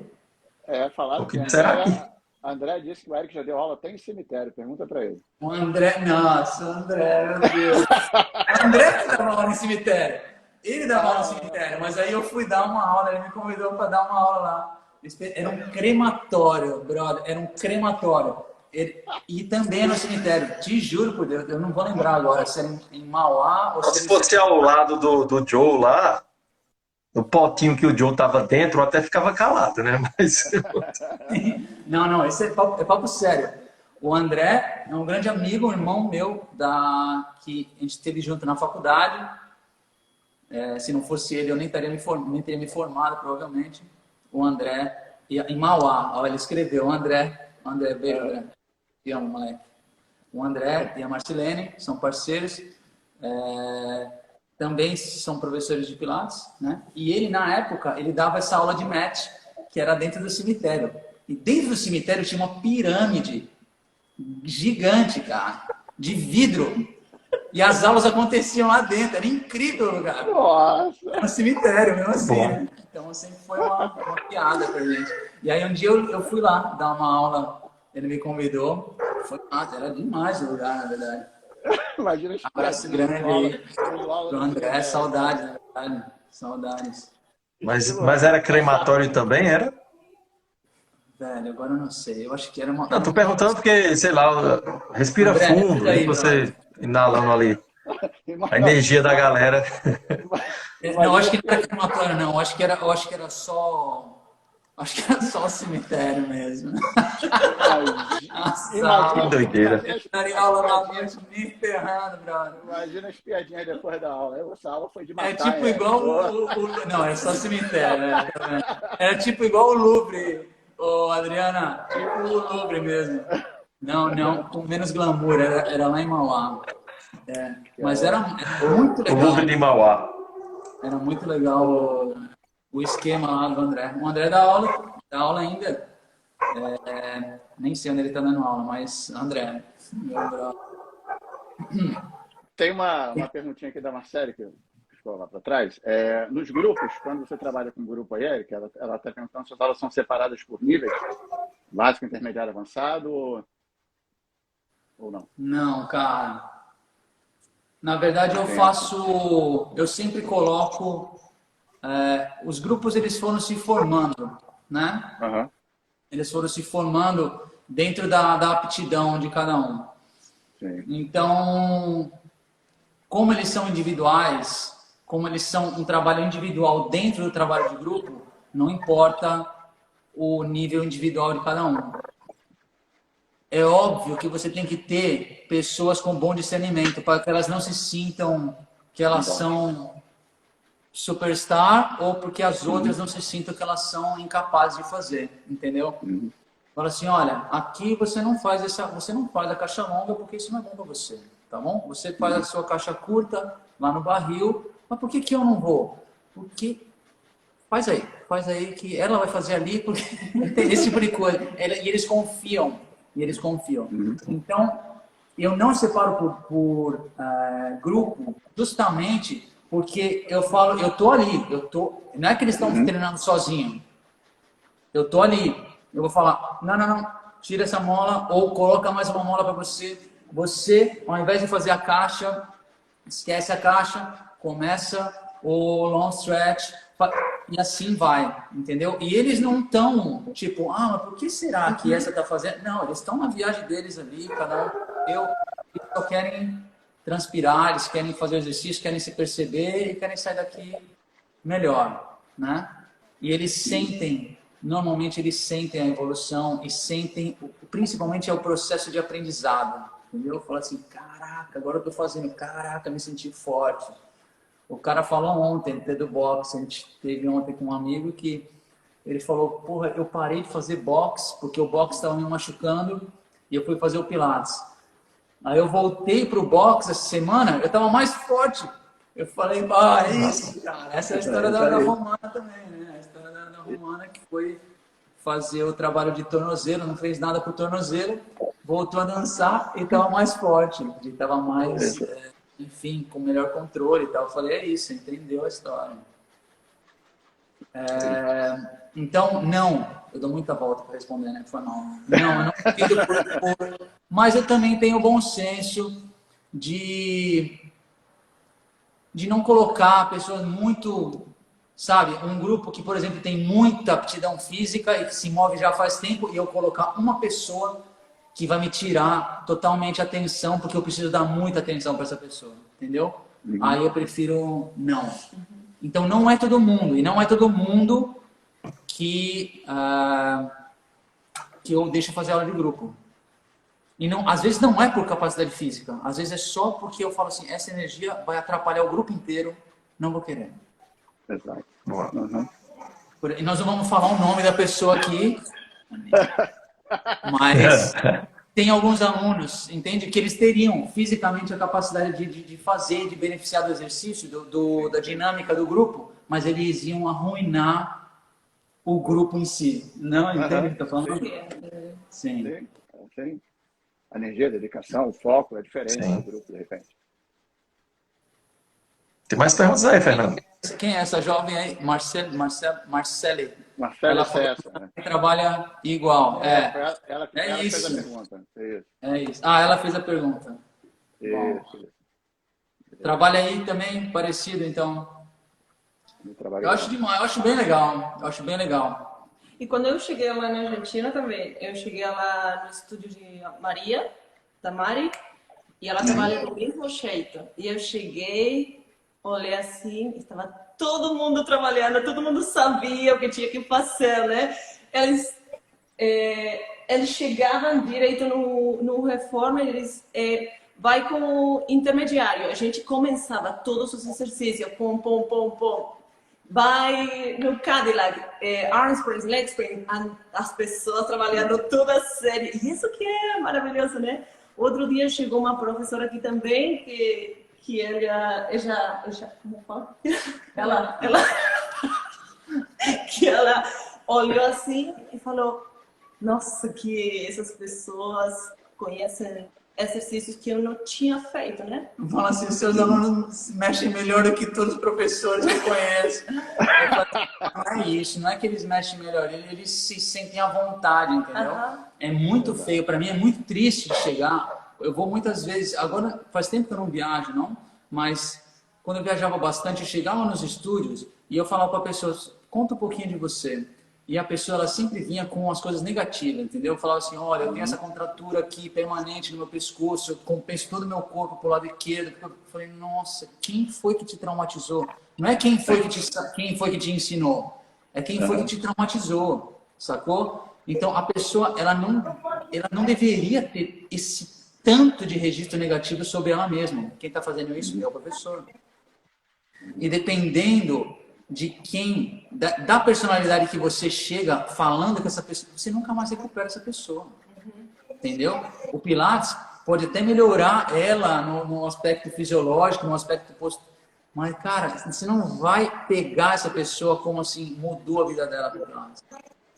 Falaram O que será que... André disse que o Eric já deu aula até em cemitério. Pergunta para ele. O André, nossa, André, meu Deus. O André que dava aula em cemitério. Ele dava aula no cemitério, mas aí eu fui dar uma aula, ele me convidou para dar uma aula lá. Era um crematório, brother, era um crematório. E também no cemitério, te juro por Deus, eu não vou lembrar agora se era em Mauá ou se fosse ao lado do Joe lá, no potinho que o Joe tava dentro, eu até ficava calado, né? Mas... Não, esse é papo sério. O André é um grande amigo, um irmão meu, que a gente esteve junto na faculdade. Se não fosse ele, eu nem teria me formado, provavelmente. O André, em Mauá, ele escreveu, André, beijo, André. Te amo, moleque. O André e a Marcilene são parceiros. Também são professores de Pilates, né? E ele, na época, ele dava essa aula de mat, que era dentro do cemitério. E dentro do cemitério tinha uma pirâmide gigante, cara, de vidro. E as aulas aconteciam lá dentro. Era incrível o lugar. Nossa! Era um cemitério, mesmo assim, né? Então, sempre foi uma piada pra gente. E aí, um dia eu fui lá dar uma aula. Ele me convidou. Foi massa, era demais o lugar, na verdade. Imagina as abraço grande aí pro André, saudades, na verdade. Saudades. Mas era crematório também, era? Velho, agora eu não sei. Eu acho que era uma... Não, tô perguntando porque, sei lá, respira André, fundo, aí, e você inalando ali a energia da galera. Não, acho que não era crematório, não. Eu acho que era só... Acho que era só o cemitério mesmo. Nossa, que doideira. Eu estaria aula lá noite me enterrando, brother. Imagina as piadinhas depois da aula. Essa aula foi de matar. É tipo igual Não, era só cemitério. Né? Era tipo igual o Louvre, Adriana. Tipo o Louvre mesmo. Não, com menos glamour. Era lá em Mauá. Mas era muito legal. O Louvre de Mauá. Era muito legal o esquema lá do André. O André dá aula ainda. Nem sei onde ele está dando aula, mas André, meu brother. Tem uma perguntinha aqui da Marcele, que ficou lá para trás. Nos grupos, quando você trabalha com um grupo aí, Eric, ela está perguntando se as aulas são separadas por níveis, básico, intermediário, avançado, ou não? Não, cara. Na verdade, eu sempre coloco, os grupos eles foram se formando, né? Aham. Eles foram se formando dentro da aptidão de cada um. Sim. Então, como eles são individuais, como eles são um trabalho individual dentro do trabalho de grupo, não importa o nível individual de cada um. É óbvio que você tem que ter pessoas com bom discernimento para que elas não se sintam que elas são superstar ou porque as outras não se sintam que elas são incapazes de fazer, entendeu? Fala assim, olha, aqui você não faz a caixa longa porque isso não é bom para você, tá bom? Você faz a sua caixa curta lá no barril, mas por que eu não vou? Porque faz aí que ela vai fazer ali porque tem esse tipo de coisa. E eles confiam. Então, eu não separo por grupo justamente porque eu falo, eu tô ali, não é que eles estão treinando sozinho. Eu tô ali, eu vou falar, não, tira essa mola ou coloca mais uma mola para você. Você, ao invés de fazer a caixa, esquece a caixa, começa o long stretch e assim vai, entendeu? E eles não estão tipo, mas por que será que essa tá fazendo? Não, eles estão na viagem deles ali, cada um, eles só querem transpirar, eles querem fazer o exercício, querem se perceber e querem sair daqui melhor, né? E eles sentem, normalmente eles sentem a evolução e sentem, principalmente é o processo de aprendizado, entendeu? Fala assim, caraca, agora eu tô fazendo, caraca, me senti forte. O cara falou ontem, do boxe, a gente teve ontem com um amigo que ele falou, porra, eu parei de fazer boxe porque o boxe estava me machucando e eu fui fazer o pilates. Aí eu voltei pro boxe essa semana, eu estava mais forte. Eu falei, é isso, cara. Essa é a história da Romana também, né? A história da Romana que foi fazer o trabalho de tornozelo, não fez nada pro tornozelo, voltou a dançar e estava mais forte, e estava mais... enfim, com melhor controle e tal. Eu falei, é isso, entendeu a história. Então, não. Eu dou muita volta para responder, né? Foi mal. Não, eu não fido por... Mas eu também tenho bom senso de não colocar pessoas muito... Sabe, um grupo que, por exemplo, tem muita aptidão física e que se move já faz tempo e eu colocar uma pessoa que vai me tirar totalmente a atenção, porque eu preciso dar muita atenção para essa pessoa, entendeu? Aí eu prefiro não. Então não é todo mundo, e não é todo mundo que eu deixo fazer aula de grupo. E não, às vezes não é por capacidade física, às vezes é só porque eu falo assim, essa energia vai atrapalhar o grupo inteiro, não vou querer. Exato. E nós não vamos falar o nome da pessoa aqui, mas tem alguns alunos, entende, que eles teriam fisicamente a capacidade de fazer, de beneficiar do exercício, da dinâmica do grupo, mas eles iam arruinar o grupo em si. Não, entende o que eu estou falando? Sim. Sim. A energia, a dedicação, o foco é diferente do grupo, de repente. Tem mais perguntas aí, Fernando? Quem é essa jovem aí? Marcele. Marcela Cessa, né? Trabalha igual. Ela fez a pergunta. Isso. É isso. Ela fez a pergunta. Isso. Trabalha aí também, parecido, então. Eu acho demais, eu acho bem legal. E quando eu cheguei lá na Argentina também, eu cheguei lá no estúdio de Maria, da Mari, e ela trabalha do mesmo jeito. E eu cheguei, olhei assim, estava todo mundo trabalhando, todo mundo sabia o que tinha que fazer, né? Eles chegavam direito no Reformer, eles vai como intermediário. A gente começava todos os exercícios, pom. Vai no Cadillac, arm springs, leg springs, as pessoas trabalhando toda série. Isso que é maravilhoso, né? Outro dia chegou uma professora aqui também, que ela como fala? Que ela olhou assim e falou, nossa, que essas pessoas conhecem exercícios que eu não tinha feito, né? Fala assim, seus alunos mexem melhor do que todos os professores que conhecem. Não é isso, não é que eles mexem melhor, eles se sentem à vontade, entendeu? É muito feio, para mim é muito triste de chegar. Eu vou muitas vezes, agora faz tempo que eu não viajo, não, mas quando eu viajava bastante, eu chegava nos estúdios e eu falava para pessoas, conta um pouquinho de você. E a pessoa, ela sempre vinha com as coisas negativas, entendeu? Eu falava assim, olha, eu tenho essa contratura aqui permanente no meu pescoço, eu compenso todo o meu corpo pro lado esquerdo. Eu falei, nossa, quem foi que te traumatizou? Não é quem foi que te ensinou, é quem foi que te traumatizou, sacou? Então, a pessoa, ela não deveria ter esse tanto de registro negativo sobre ela mesma. Quem está fazendo isso é o professor. E dependendo de quem, da personalidade que você chega falando com essa pessoa, você nunca mais recupera essa pessoa. Entendeu? O Pilates pode até melhorar ela no aspecto fisiológico, no aspecto posto. Mas, cara, você não vai pegar essa pessoa como assim, mudou a vida dela pro Pilates.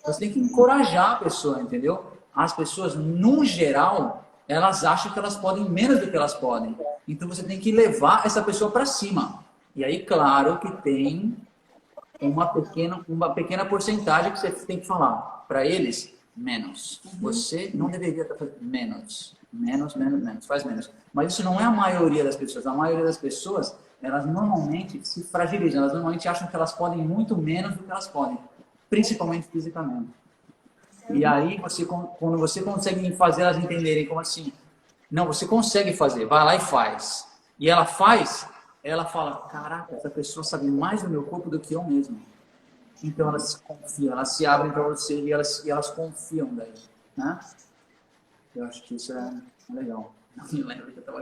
Você tem que encorajar a pessoa, entendeu? As pessoas, no geral, elas acham que elas podem menos do que elas podem. Então, você tem que levar essa pessoa para cima. E aí, claro que tem uma pequena porcentagem que você tem que falar para eles, menos. Você não deveria estar fazendo menos. Menos, faz menos. Mas isso não é a maioria das pessoas. A maioria das pessoas, elas normalmente se fragilizam. Elas normalmente acham que elas podem muito menos do que elas podem. Principalmente fisicamente. E aí, quando você consegue fazer elas entenderem como assim, não, você consegue fazer, vai lá e faz. E ela faz, ela fala, caraca, essa pessoa sabe mais do meu corpo do que eu mesmo. Então elas confiam, elas se abrem para você e elas confiam daí, né? Eu acho que isso é legal. Não me lembro que eu estava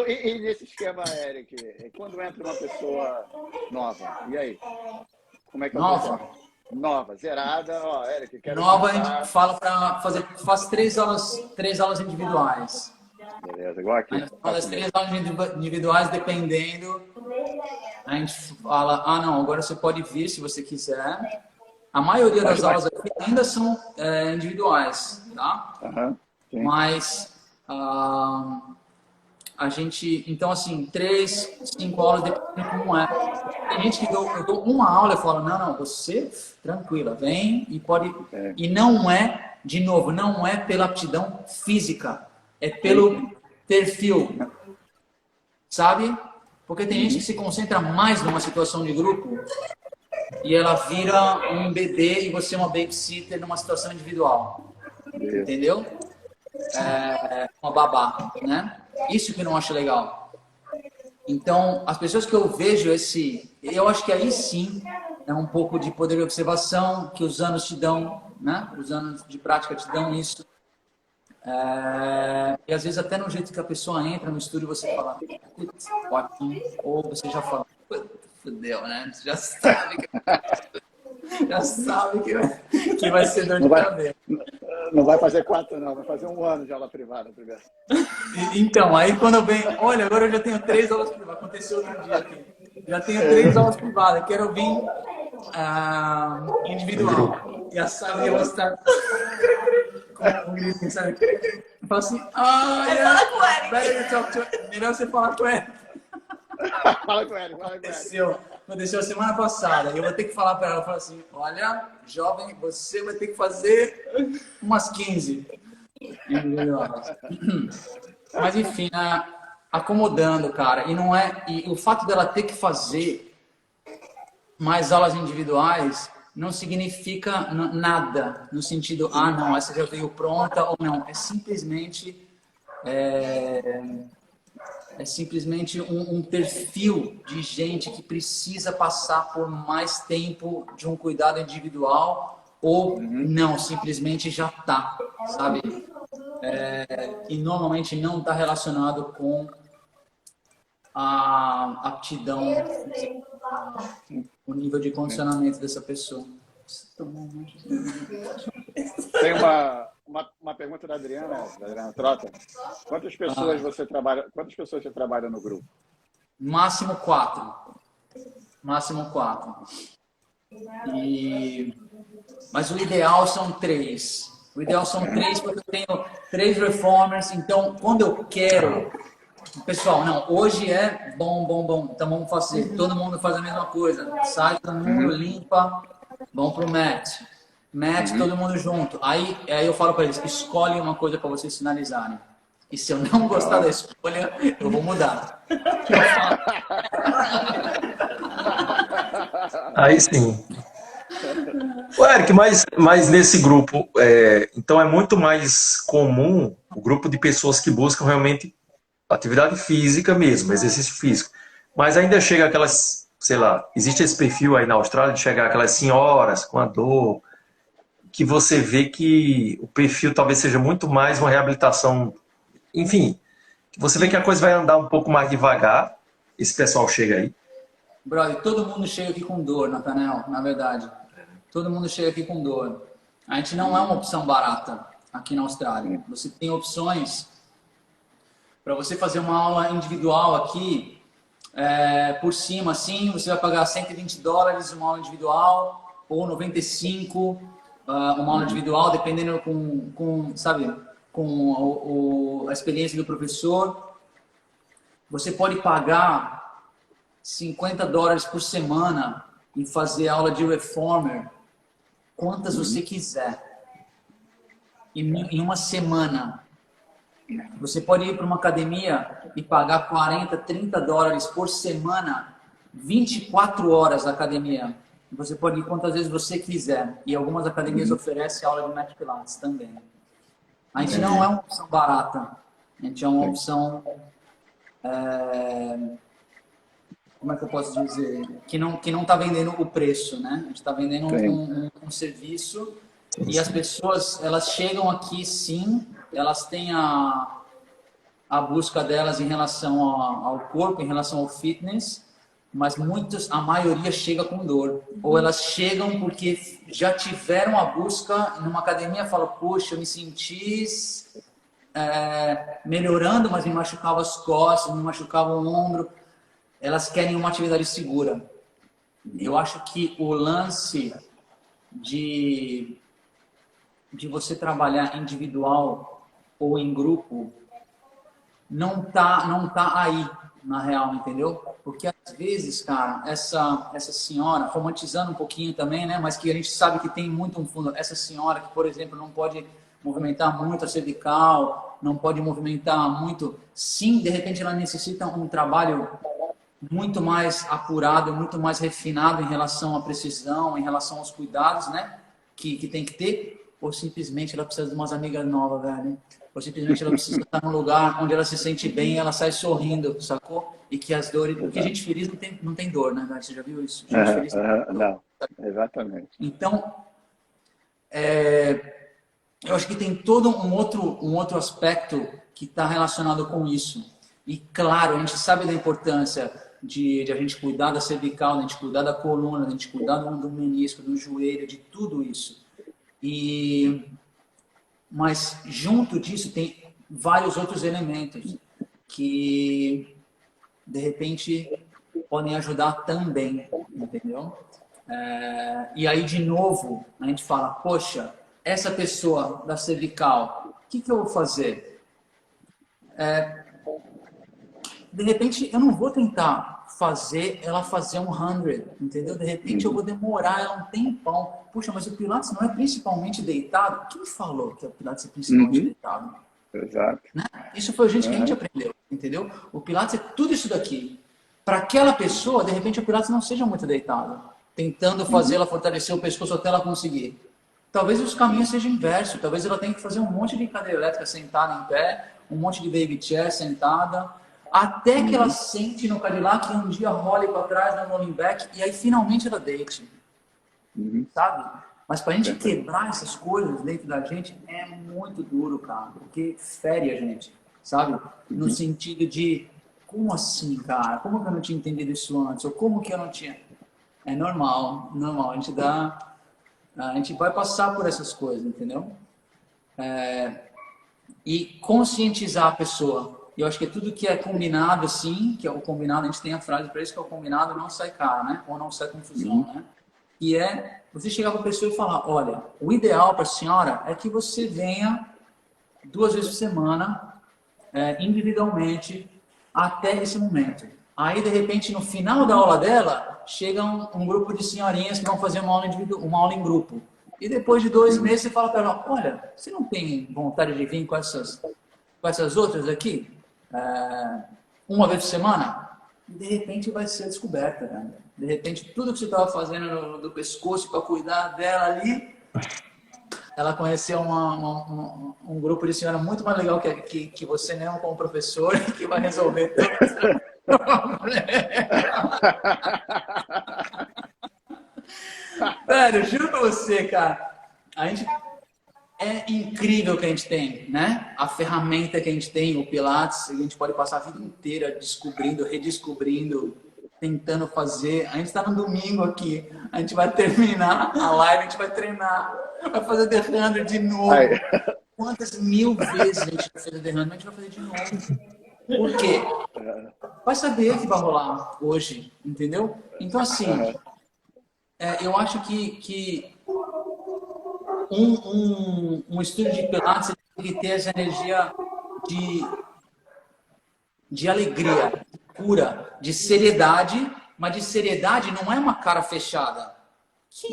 E nesse esquema, Eric, quando entra uma pessoa nova, e aí? Como é que é o nova? processo? Nova, zerada, ó, Eric, quero nova, começar. A gente fala para fazer, faz 3 aulas individuais. Beleza, igual aqui. A gente fala as 3 aulas individuais, dependendo. A gente fala, não, agora você pode vir se você quiser. A maioria das aulas aqui ainda são individuais, tá? Sim. Mas a gente, então assim, 3, 5 aulas, dependendo de como é. Tem gente que eu dou uma aula e falo, não, você, tranquila, vem e pode... E não é, de novo, não é pela aptidão física, é pelo perfil, sabe? Porque tem gente que se concentra mais numa situação de grupo e ela vira um bebê e você é uma babysitter numa situação individual. Entendeu? Uma babá, né? Isso que eu não acho legal. Então, as pessoas que eu vejo eu acho que aí sim é um pouco de poder de observação que os anos te dão, né? Os anos de prática te dão isso. E às vezes até no jeito que a pessoa entra no estúdio você fala, ótimo, ou você já fala, fudeu, né? Você já sabe que vai ser dor de cabeça. Não vai fazer 4 não, vai fazer 1 ano de aula privada primeiro. Então, aí quando eu venho, olha, agora eu já tenho 3 aulas privadas, aconteceu outro dia aqui. Já tenho 3 aulas privadas, quero vir individual. Já sabe que eu vou estar com um grito, sabe? Eu falo assim, fala com o Eric. better talk to... Melhor você falar com ele. Fala com ele. Aconteceu semana passada. Eu vou ter que falar para ela, falar assim, olha, jovem, você vai ter que fazer umas 15. Mas enfim, acomodando, cara. E o fato dela ter que fazer mais aulas individuais não significa nada no sentido, não, essa já veio pronta ou não. É simplesmente um perfil de gente que precisa passar por mais tempo de um cuidado individual ou não, simplesmente já está, sabe? E normalmente não está relacionado com a aptidão, o nível de condicionamento dessa pessoa. Tem uma pergunta da Adriana Trota. Quantas pessoas você trabalha no grupo? Máximo 4. Máximo 4. Mas o ideal são 3. O ideal são 3 porque eu tenho 3 reformers. Então, quando eu quero... Pessoal, não, hoje é bom. Então vamos fazer. Todo mundo faz a mesma coisa. Sai todo mundo, limpa. Vamos pro match. Match, todo mundo junto. Aí eu falo para eles, escolhe uma coisa para vocês finalizarem. E se eu não gostar da escolha, eu vou mudar. Aí sim. Ô, Eric, mas nesse grupo, então é muito mais comum o grupo de pessoas que buscam realmente atividade física mesmo, exercício físico. Mas ainda chega aquelas, sei lá, existe esse perfil aí na Austrália de chegar aquelas senhoras com a dor, que você vê que o perfil talvez seja muito mais uma reabilitação, enfim, você vê que a coisa vai andar um pouco mais devagar, esse pessoal chega aí. Brother, todo mundo chega aqui com dor, Nathanael, na verdade. Todo mundo chega aqui com dor. A gente não é uma opção barata aqui na Austrália. Você tem opções para você fazer uma aula individual aqui, por cima, assim, você vai pagar $120 uma aula individual, ou 95 uma aula individual, dependendo com a experiência do professor. Você pode pagar $50 por semana e fazer aula de reformer, quantas você quiser. Em uma semana. Você pode ir para uma academia e pagar $40, $30 por semana, 24 horas na academia. Você pode ir quantas vezes você quiser. E algumas academias oferecem aula de Mat Pilates também. A gente não é uma opção barata. A gente é uma opção... como é que eu posso dizer? Que não está vendendo o preço, né? A gente está vendendo um serviço. E as pessoas, elas chegam aqui, sim, elas têm a busca delas em relação ao corpo, em relação ao fitness, mas a maioria chega com dor. Ou elas chegam porque já tiveram a busca numa academia e falam, poxa, eu me senti melhorando, mas me machucava as costas, me machucava o ombro. Elas querem uma atividade segura. Eu acho que o lance de você trabalhar individual ou em grupo não tá aí, na real, entendeu? Porque às vezes, cara, essa senhora, romantizando um pouquinho também, né? Mas que a gente sabe que tem muito um fundo. Essa senhora que, por exemplo, não pode movimentar muito a cervical, não pode movimentar muito. Sim, de repente ela necessita um trabalho muito mais apurado, muito mais refinado em relação à precisão, em relação aos cuidados, né? Que tem que ter. Ou simplesmente ela precisa de umas amigas novas, velho. Ou simplesmente ela precisa estar num lugar onde ela se sente bem e ela sai sorrindo, sacou? E que as dores... Porque gente feliz não tem dor, né, velho? Você já viu isso? Gente feliz não, exatamente. Então, eu acho que tem todo um outro aspecto que está relacionado com isso. E, claro, a gente sabe da importância de a gente cuidar da cervical, de a gente cuidar da coluna, de a gente cuidar do menisco, do joelho, de tudo isso. Mas junto disso tem vários outros elementos que de repente podem ajudar também, entendeu? E aí de novo a gente fala, poxa, essa pessoa da cervical, o que eu vou fazer? De repente eu não vou tentar fazer ela fazer 100, entendeu? De repente eu vou demorar ela um tempão. Puxa, mas o Pilates não é principalmente deitado? Quem falou que o Pilates é principalmente deitado? Exato. Né? Isso foi gente que a gente aprendeu, entendeu? O Pilates é tudo isso daqui. Para aquela pessoa, de repente o Pilates não seja muito deitado, tentando fazer ela fortalecer o pescoço até ela conseguir. Talvez os caminhos sejam inversos. Talvez ela tenha que fazer um monte de cadeira elétrica sentada em pé, um monte de baby chair sentada, até que ela sente no Cadillac e um dia role para trás no rolling back e aí finalmente ela deite. Sabe? Mas para a gente quebrar essas coisas dentro da gente é muito duro, cara, porque fere a gente, sabe? No sentido de, como assim, cara? Como que eu não tinha entendido isso antes? Ou como que eu não tinha... É normal. A gente vai passar por essas coisas, entendeu? E conscientizar a pessoa E eu acho que tudo que é combinado, assim, que é o combinado, a gente tem a frase para isso, que é o combinado não sai caro, né? Ou não sai confusão, né? E é você chegar para a pessoa e falar, olha, o ideal para a senhora é que você venha 2 vezes por semana, individualmente, até esse momento. Aí, de repente, no final da aula dela, chega um grupo de senhorinhas que vão fazer uma aula em grupo. E depois de 2 meses, você fala para ela, olha, você não tem vontade de vir com essas outras aqui? Uma vez por semana? E, de repente, vai ser descoberta, né? De repente, tudo que você estava fazendo do pescoço para cuidar dela ali, ela conheceu um grupo de senhora muito mais legal que você mesmo como professor, que vai resolver tudo. Velho, juro pra você, cara. É incrível o que a gente tem, né? A ferramenta que a gente tem, o Pilates, a gente pode passar a vida inteira descobrindo, redescobrindo, tentando fazer. A gente está no domingo aqui, a gente vai terminar a live, a gente vai treinar, vai fazer The 100 de novo. Quantas mil vezes a gente vai fazer The 100, a gente vai fazer de novo. Por quê? Vai saber que vai rolar hoje, entendeu? Então, assim, eu acho que um estúdio de Pilates tem que ter essa energia de alegria, de cura, de seriedade, mas de seriedade não é uma cara fechada. Que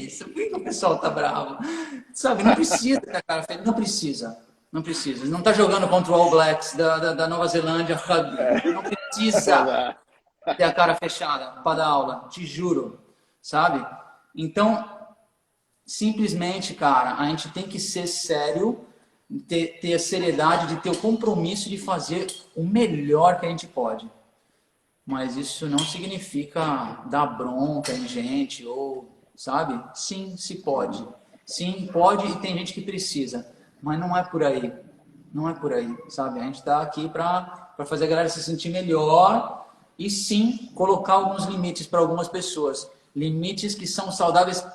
isso? Por que o pessoal tá bravo? Sabe, não precisa ter a cara fechada. Não precisa. Não precisa. Não tá jogando contra o All Blacks da Nova Zelândia, rugby. Não precisa ter a cara fechada para dar aula. Te juro. Sabe? Então, simplesmente, cara, a gente tem que ser sério, ter a seriedade de ter o compromisso de fazer o melhor que a gente pode. Mas isso não significa dar bronca em gente ou, sabe? Sim, se pode. Sim, pode e tem gente que precisa. Mas não é por aí. Não é por aí, sabe? A gente está aqui para fazer a galera se sentir melhor e sim colocar alguns limites para algumas pessoas. Limites que são saudáveis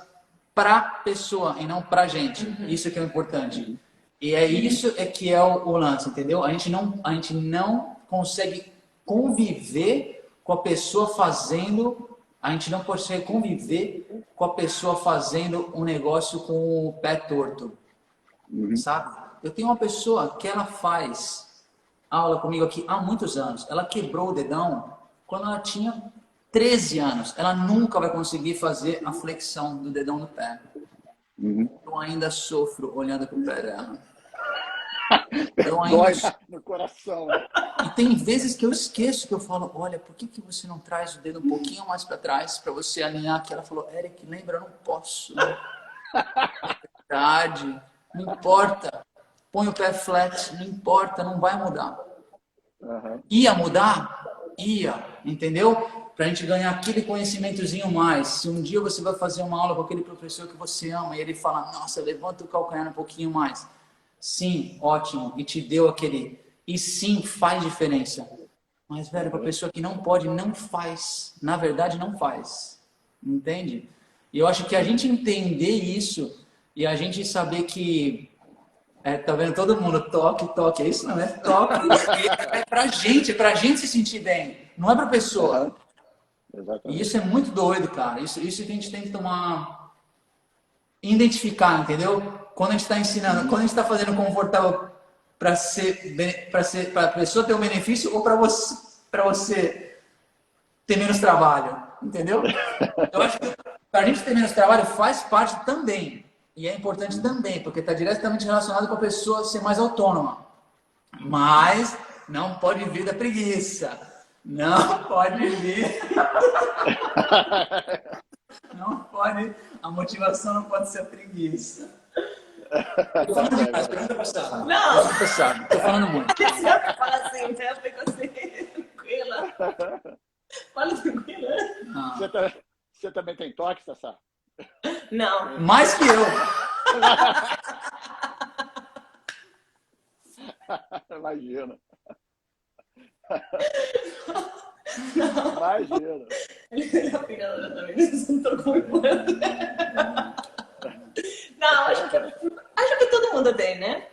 para a pessoa e não para a gente. Isso que é o importante. E é isso que é o lance, entendeu? A gente não consegue conviver com a pessoa fazendo... A gente não consegue conviver com a pessoa fazendo um negócio com o pé torto. Sabe? Eu tenho uma pessoa que ela faz aula comigo aqui há muitos anos. Ela quebrou o dedão quando ela tinha 13 anos. Ela nunca vai conseguir fazer a flexão do dedão do pé. Eu ainda sofro olhando para o pé dela. Dói no coração. E tem vezes que eu esqueço, que eu falo, olha, por que você não traz o dedo um pouquinho mais para trás para você alinhar aqui? Ela falou, Eric, lembra, eu não posso. Verdade, não importa. Põe o pé flat, não importa, não vai mudar. Ia mudar? Ia, entendeu? Pra gente ganhar aquele conhecimentozinho mais. Se um dia você vai fazer uma aula com aquele professor que você ama e ele fala, nossa, levanta o calcanhar um pouquinho mais. Sim, ótimo, e te deu aquele... E sim, faz diferença. Mas, velho, pra pessoa que não pode, não faz. Na verdade, não faz. Entende? E eu acho que a gente entender isso e a gente saber que... tá vendo todo mundo? Toque. É isso não é toque. É pra gente se sentir bem. Não é pra pessoa. E isso é muito doido, cara. Isso que a gente tem que tomar... Identificar, entendeu? Quando a gente está ensinando, quando a gente está fazendo confortável para a pessoa ter um benefício ou para você ter menos trabalho, entendeu? Eu acho que para a gente ter menos trabalho faz parte também. E é importante também, porque está diretamente relacionado com a pessoa ser mais autônoma. Mas não pode vir da preguiça. Não pode vir. Não pode. A motivação não pode ser a preguiça. Tô falando demais, pergunta passada. Não! Pergunta passada, tô falando muito. Você fala assim, né? Fica assim, tranquila. Fala tranquila. Você também tem toque, Sassá? Não. Mais que eu. Imagina. Não. Imagina. Eu também não estou comemorando. Não, acho que todo mundo tem, né?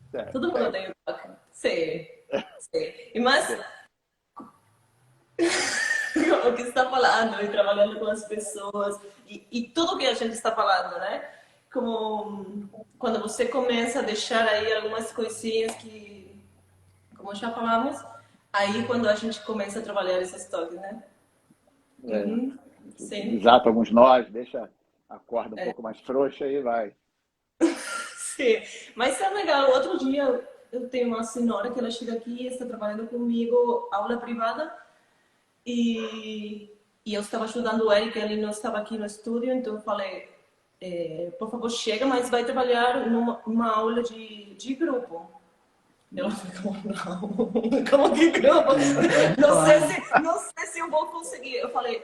Certo. Todo mundo tem o toque. Sei. e tudo que a gente está falando, né? Como quando você começa a deixar aí algumas coisinhas que, como já falamos, aí quando a gente começa a trabalhar esses toques, né? Sim. Desata alguns nós, deixa a corda um pouco mais frouxa e vai. Sim, mas é legal. Outro dia eu tenho uma senhora que ela chega aqui e está trabalhando comigo, aula privada, e eu estava ajudando o Eric, ele não estava aqui no estúdio, então eu falei, por favor, chega, mas vai trabalhar numa aula de grupo. Ela ficou, não, como que grupo? Não sei se eu vou conseguir. Eu falei,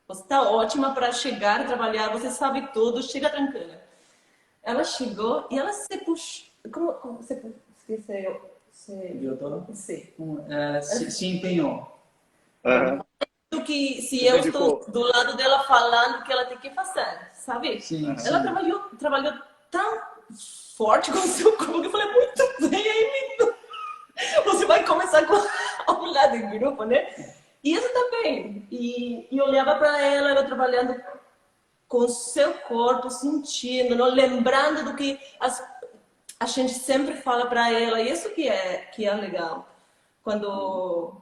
você está ótima para chegar, trabalhar, você sabe tudo, chega tranquila. Ela chegou e ela se puxou. Como você esqueceu? Se empenhou. Do que se eu estou do lado dela falando o que ela tem que fazer, sabe? Sim, ela trabalhou tão forte com o seu corpo que eu falei, muito bem, aí menino. Você vai começar com a aula de grupo, né? E isso também. E eu olhava para ela trabalhando com o seu corpo, sentindo, não? Lembrando do que a gente sempre fala para ela. Isso que é legal. Quando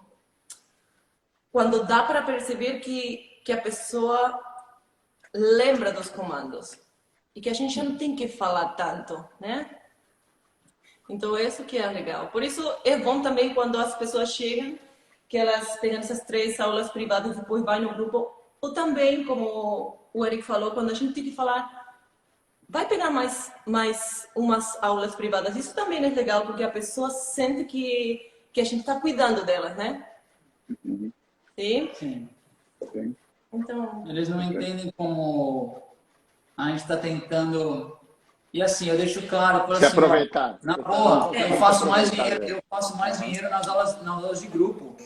dá para perceber que a pessoa lembra dos comandos. E que a gente não tem que falar tanto, né? Então, isso que é legal. Por isso, é bom também quando as pessoas chegam, que elas pegam essas 3 aulas privadas e depois vai no grupo. Ou também, como o Eric falou, quando a gente tem que falar, vai pegar mais umas aulas privadas. Isso também é legal, porque a pessoa sente que a gente está cuidando delas, né? Sim? Sim. Então... Eles não entendem como a gente está tentando... E assim, eu deixo claro... Por Se assim, aproveitar. Na boa, eu faço mais dinheiro nas aulas de grupo.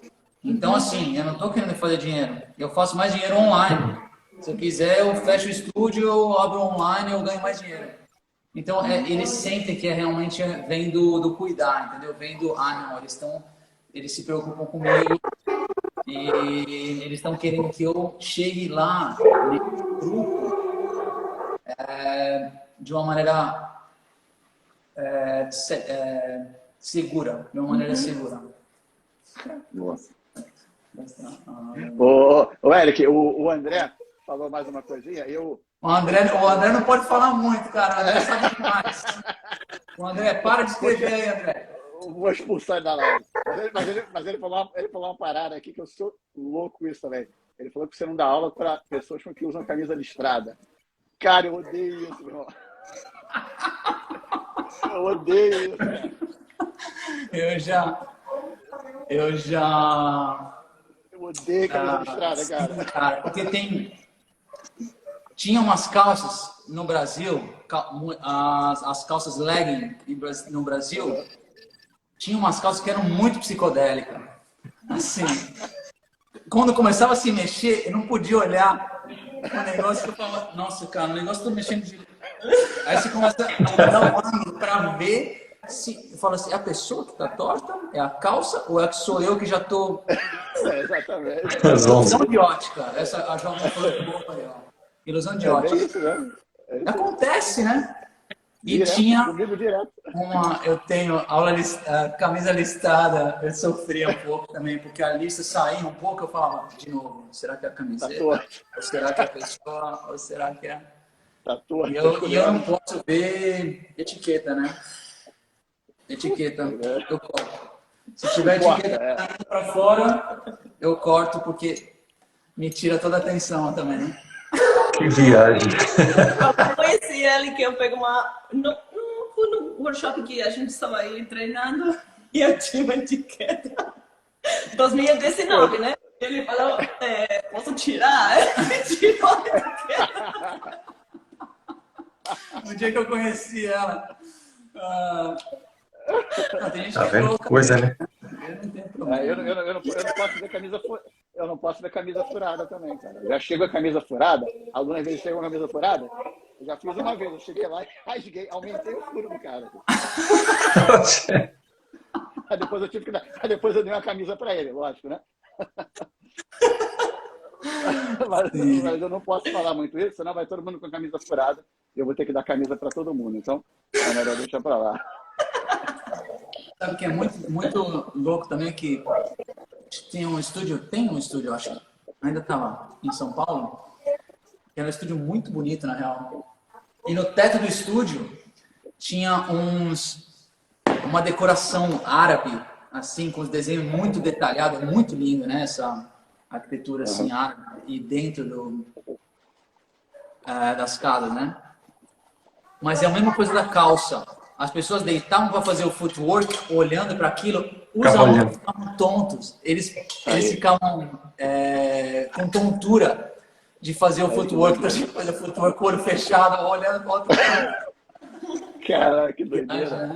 Então, assim, eu não estou querendo fazer dinheiro. Eu faço mais dinheiro online. Se eu quiser, eu fecho o estúdio, eu abro online, eu ganho mais dinheiro. Então, eles sentem que realmente vem do cuidar, entendeu? Vem do, não, eles se preocupam comigo e eles estão querendo que eu chegue lá no grupo de uma maneira segura, de uma maneira segura. Nossa. Ô, Eric, o André falou mais uma coisinha. O André não pode falar muito, cara. O André sabe demais. O André, para de escrever aí, André. Vou expulsar ele da live. Mas ele falou uma parada aqui que eu sou louco com isso também. Ele falou que você não dá aula para pessoas que usam camisa listrada. Cara, eu odeio isso, meu irmão. Eu odeio isso, cara. Eu odeio camisa listrada, cara. Cara, porque tinha umas calças no Brasil, as calças legging no Brasil, tinha umas calças que eram muito psicodélicas. Assim, quando começava a se mexer, eu não podia olhar o negócio que eu falava, nossa, cara, o negócio tá mexendo de... Aí você começa a dar um ângulo pra ver se... Eu falo assim, é a pessoa que tá torta? É a calça? Ou é que sou eu que já tô... Exatamente. Ilusão de ótica. A João falou que boa aí, ó. Ilusão de ótica. É isso, né? Acontece, né? E Direto, tinha comigo direto. eu tenho camisa listada, eu sofria um pouco também, porque a lista saía um pouco, eu falava, de novo, será que é a camiseta? Tá torto. Ou será que é a pessoa? Ou será que é... Tá torto. E eu não posso ver etiqueta, né? Etiqueta, eu corto. Se tiver etiqueta pra fora, eu corto, porque me tira toda a atenção também, né? Que viagem. Eu conheci ele, que eu pego fui no workshop que a gente estava aí treinando e eu tinha uma etiqueta 2019, né? Ele falou, posso tirar? Ele tirou a etiqueta. No dia que eu conheci ela. Tem gente Tá que vendo? Coisa, né? Eu não posso ver camisa furada também, cara. Eu já chego a camisa furada, algumas vezes chega uma camisa furada, eu já fiz uma vez, eu cheguei lá e rasguei, aumentei o furo do cara. Aí depois eu dei uma camisa pra ele, lógico, né? mas eu não posso falar muito isso, senão vai todo mundo com a camisa furada e eu vou ter que dar camisa para todo mundo. Então, é melhor deixar para lá. Sabe o que é muito louco também que tem um estúdio, eu acho, ainda tá lá, em São Paulo, que era um estúdio muito bonito, na real. E no teto do estúdio tinha uma decoração árabe, assim, com os desenhos muito detalhados, muito lindo, né? Essa arquitetura assim, árabe, e dentro das casas, né? Mas é a mesma coisa da calça. As pessoas deitavam para fazer o footwork, olhando para aquilo, os alunos ficavam tontos. Eles ficavam com tontura de fazer o footwork, então a gente fazia footwork com o olho fechado, olhando para outro lado. Cara, que doideira.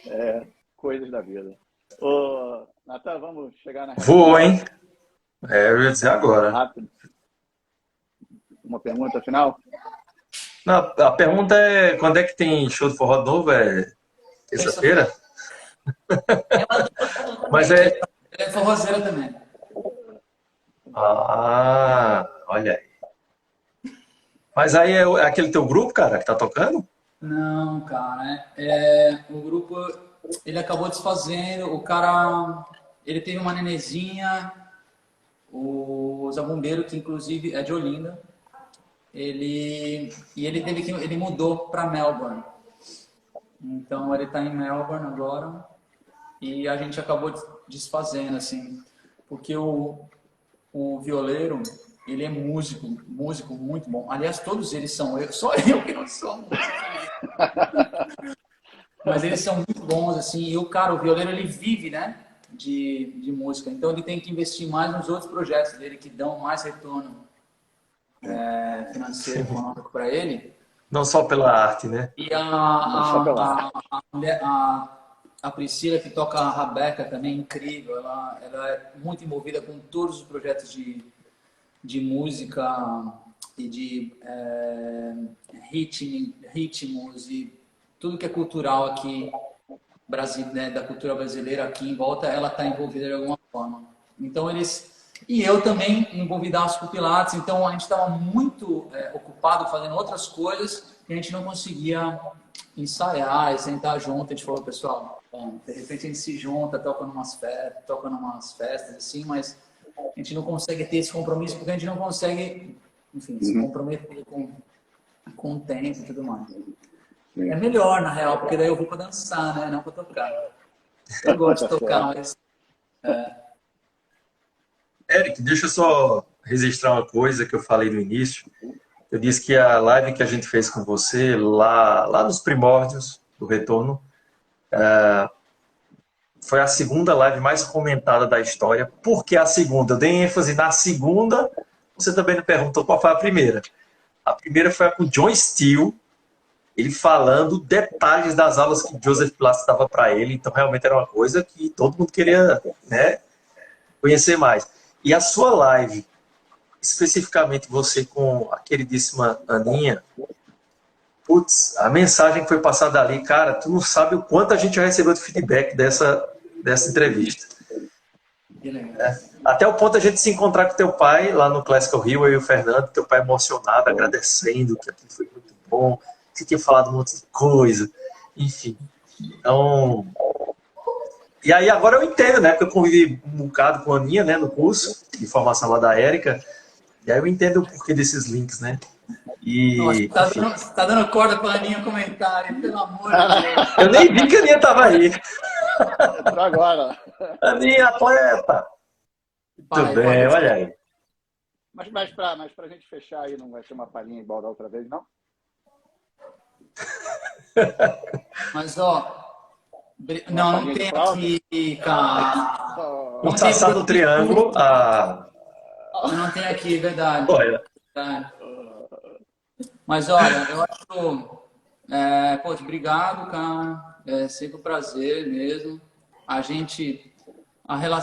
Né? Coisas da vida. Ô, Natan, vamos chegar na... Vou, hein? Eu ia dizer agora. Rápido. Uma pergunta final? Não, a pergunta é, quando é que tem show de forró novo? É terça-feira? Mas é forrozeira também. Ah, olha aí. Mas aí é aquele teu grupo, cara, que tá tocando? Não, cara. O grupo, ele acabou desfazendo. O cara, ele teve uma nenezinha, o Zabumbeiro, que inclusive é de Olinda. Ele mudou para Melbourne. Então ele está em Melbourne agora e a gente acabou desfazendo assim, porque o violeiro, ele é músico muito bom. Aliás, todos eles são, só eu que não sou músico. Mas eles são muito bons assim. E o violeiro, ele vive, né, de música. Então ele tem que investir mais nos outros projetos dele que dão mais retorno financeiro, econômico para ele. Não só pela arte, né? E a Priscila, que toca a Rabeca, também é incrível. Ela é muito envolvida com todos os projetos de música e de ritmos e tudo que é cultural aqui, né, da cultura brasileira aqui em volta, ela está envolvida de alguma forma. Então e eu também envolvidaço com o Pilates, então a gente estava muito ocupado fazendo outras coisas que a gente não conseguia ensaiar e sentar junto. A gente falou, pessoal, bom, de repente a gente se junta, toca numas festas assim, mas a gente não consegue ter esse compromisso porque a gente não consegue, enfim, se comprometer com o tempo e tudo mais. É melhor, na real, porque daí eu vou para dançar, né? Não para tocar. Eu gosto de tocar, mas... Eric, deixa eu só registrar uma coisa que eu falei no início. Eu disse que a live que a gente fez com você, lá nos primórdios do retorno, foi a segunda live mais comentada da história. Por que a segunda? Eu dei ênfase na segunda, você também não perguntou qual foi a primeira. A primeira foi a com John Steele, ele falando detalhes das aulas que Joseph Pilates dava para ele. Então, realmente era uma coisa que todo mundo queria, né, conhecer mais. E a sua live, especificamente você com a queridíssima Aninha, putz, a mensagem que foi passada ali, cara, tu não sabe o quanto a gente já recebeu de feedback dessa entrevista. Até o ponto de a gente se encontrar com teu pai lá no Classical Rio, eu e o Fernando, teu pai emocionado, agradecendo que aquilo foi muito bom, que você tinha falado um monte de coisa, enfim. Então... E aí agora eu entendo, né? Porque eu convivi um bocado com a Aninha, né? No curso de formação lá da Érica. E aí eu entendo o porquê desses links, né? E... Nossa, tá dando corda pra Aninha comentar, hein? Pelo amor de Deus. Eu nem vi que a Aninha tava aí. Entrou agora. Aninha, atleta. Muito bem, olha aí. Mas pra gente fechar aí, não vai ser uma palhinha igual da outra vez, não? Mas, ó... Não tem aqui, cara. O Sassá do Triângulo. Não tem aqui, verdade. Olha. Mas olha, eu acho... Pô, obrigado, cara. É sempre um prazer mesmo.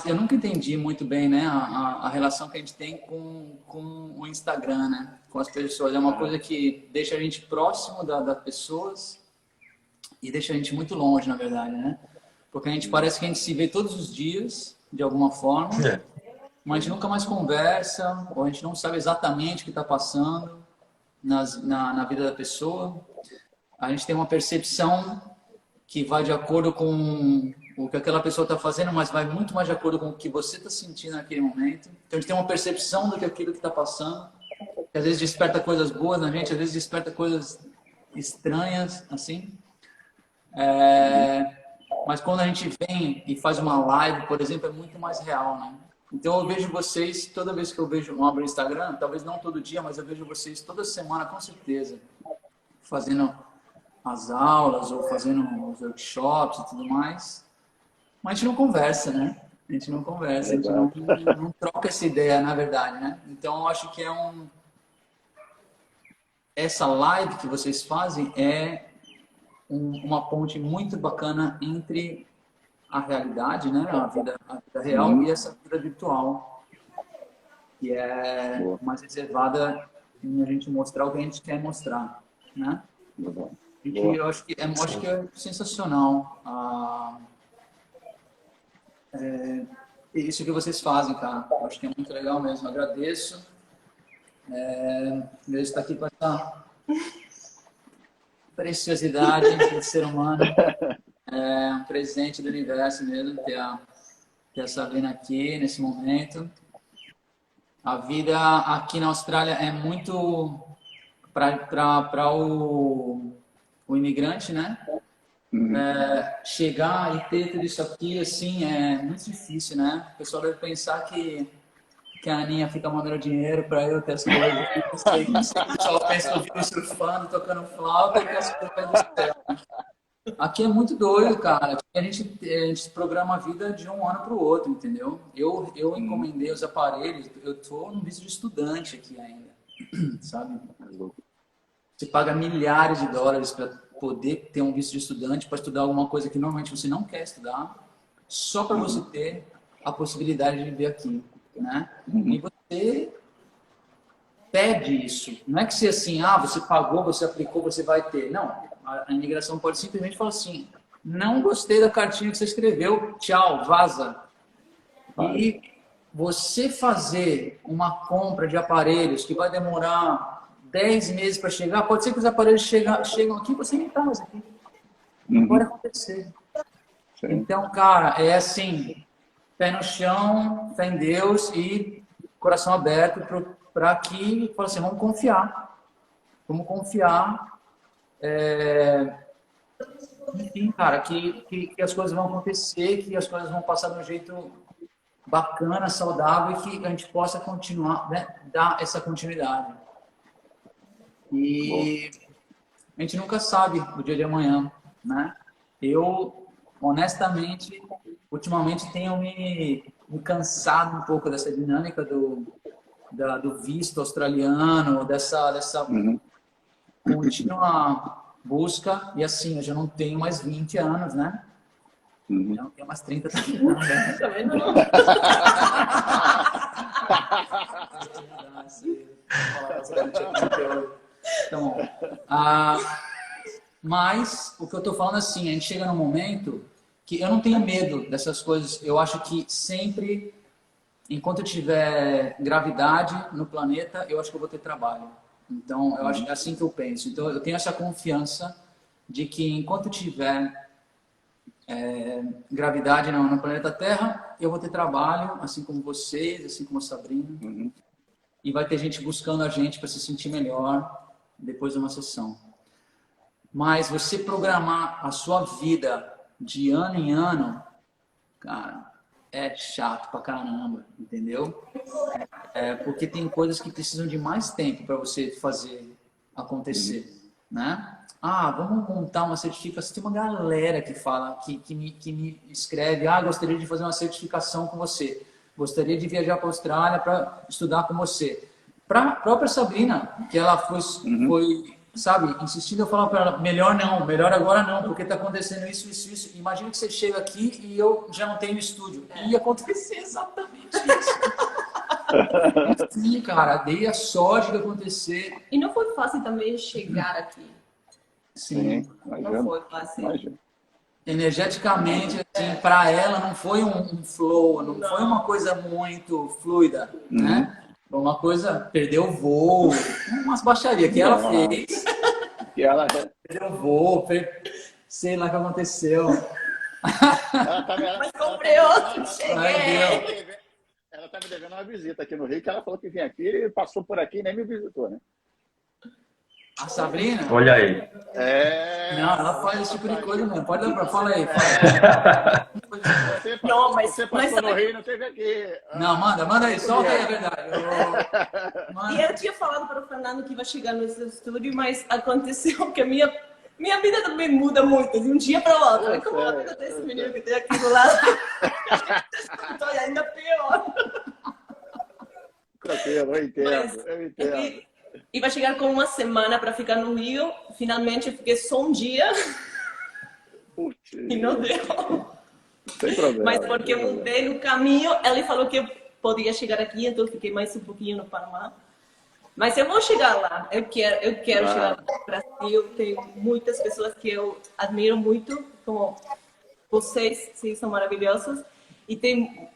Eu nunca entendi muito bem, né, a relação que a gente tem com o Instagram, né? Com as pessoas. É uma coisa que deixa a gente próximo das pessoas e deixa a gente muito longe, na verdade, né? Porque a gente parece que a gente se vê todos os dias, de alguma forma. mas a gente nunca mais conversa, ou a gente não sabe exatamente o que está passando na vida da pessoa. A gente tem uma percepção que vai de acordo com o que aquela pessoa está fazendo, mas vai muito mais de acordo com o que você está sentindo naquele momento. Então, a gente tem uma percepção do que aquilo que está passando, que às vezes desperta coisas boas na gente, às vezes desperta coisas estranhas, assim. Mas quando a gente vem e faz uma live, por exemplo, é muito mais real, né? Então, eu vejo vocês, toda vez que eu abro o Instagram, talvez não todo dia, mas eu vejo vocês toda semana, com certeza, fazendo as aulas ou fazendo os workshops e tudo mais. Mas a gente não conversa, né? A gente não conversa, a gente não troca essa ideia, na verdade, né? Então, eu acho que essa live que vocês fazem é uma ponte muito bacana entre a realidade, né? A vida real e essa vida virtual, que é mais reservada em a gente mostrar o que a gente quer mostrar, né? Eu acho que é sensacional isso que vocês fazem, cara. Eu acho que é muito legal mesmo. Agradeço. Deus está aqui com essa preciosidade de ser humano. É um presente do universo mesmo ter a Sabrina aqui nesse momento. A vida aqui na Austrália é muito para o imigrante, né? Chegar e ter tudo isso aqui, assim, é muito difícil, né? O pessoal deve pensar que a Aninha fica mandando dinheiro para eu ter as coisas. Não sei, o pessoal pensa que eu fico surfando, tocando flauta e que as coisas do céu. Aqui é muito doido, cara. A gente programa a vida de um ano para o outro, entendeu? Eu encomendei os aparelhos, eu estou no visto de estudante aqui ainda, sabe? Você paga milhares de dólares para poder ter um visto de estudante, para estudar alguma coisa que normalmente você não quer estudar, só para você ter a possibilidade de viver aqui, né? E você pede isso. Não é que você assim, você pagou, você aplicou, você vai ter. Não. A imigração pode simplesmente falar assim: não gostei da cartinha que você escreveu, tchau, vaza. E você fazer uma compra de aparelhos que vai demorar 10 meses para chegar, pode ser que os aparelhos chegam aqui e você não está mais aqui. Não pode acontecer. Sim. Então, cara, é assim, pé no chão, fé em Deus e coração aberto para que, fala assim, vamos confiar. Vamos confiar. Enfim, cara, que as coisas vão acontecer, que as coisas vão passar de um jeito bacana, saudável e que a gente possa continuar, né, dar essa continuidade. E a gente nunca sabe o dia de amanhã, né? Eu, honestamente, ultimamente tenho me cansado um pouco dessa dinâmica do visto australiano, dessa contínua busca, e assim, eu já não tenho mais 20 anos, né? Eu não tenho mais 30 também, não, né? Também não. Então, mas o que eu estou falando assim, a gente chega num momento que eu não tenho medo dessas coisas. Eu acho que sempre, enquanto eu tiver gravidade no planeta, eu acho que eu vou ter trabalho. Então, eu acho que é assim que eu penso. Então, eu tenho essa confiança de que enquanto tiver gravidade no planeta Terra, eu vou ter trabalho, assim como vocês, assim como a Sabrina. E vai ter gente buscando a gente para se sentir melhor depois de uma sessão. Mas você programar a sua vida de ano em ano, cara, é chato pra caramba, entendeu? Porque tem coisas que precisam de mais tempo para você fazer acontecer, né? Vamos montar uma certificação. Tem uma galera que fala, que me escreve, gostaria de fazer uma certificação com você. Gostaria de viajar para a Austrália para estudar com você. Para a própria Sabrina, que ela foi, sabe, insistindo, eu falava para ela, melhor não, melhor agora não, porque está acontecendo isso. Imagina que você chega aqui e eu já não tenho estúdio. Ia acontecer exatamente isso. Sim, cara, dei a sorte de acontecer. E não foi fácil também chegar aqui. Sim. Não foi fácil. Imagina. energeticamente, assim, para ela não foi um flow, não foi uma coisa muito fluida, né? Foi uma coisa, perdeu o voo, umas baixarias que ela fez, Que ela, perdeu o voo, sei lá o que aconteceu. Mas comprei outro, cheguei. ela tá me devendo uma visita aqui no Rio, que ela falou que vinha aqui e passou por aqui e nem me visitou, né? A Sabrina? Olha aí. Não, ela faz esse tipo de coisa mesmo. Pode dar pra fala aí. Você passou no Rio e não teve aqui. Não, manda aí, solta aí a verdade. E eu tinha falado para o Fernando que ia chegar no seu estúdio, mas aconteceu que a minha vida também muda muito, de um dia para o outro. Como a vida desse menino que tem aqui do lado, estou ainda pior. Eu entendo. E vai chegar com uma semana para ficar no Rio. Finalmente eu fiquei só um dia. Putz. E não deu. Sem problema. Mas porque eu mudei no caminho, ele falou que eu podia chegar aqui, então eu fiquei mais um pouquinho no Panamá. Mas eu vou chegar lá. Eu quero chegar lá no Brasil. Tem muitas pessoas que eu admiro muito, como vocês são maravilhosos. E tem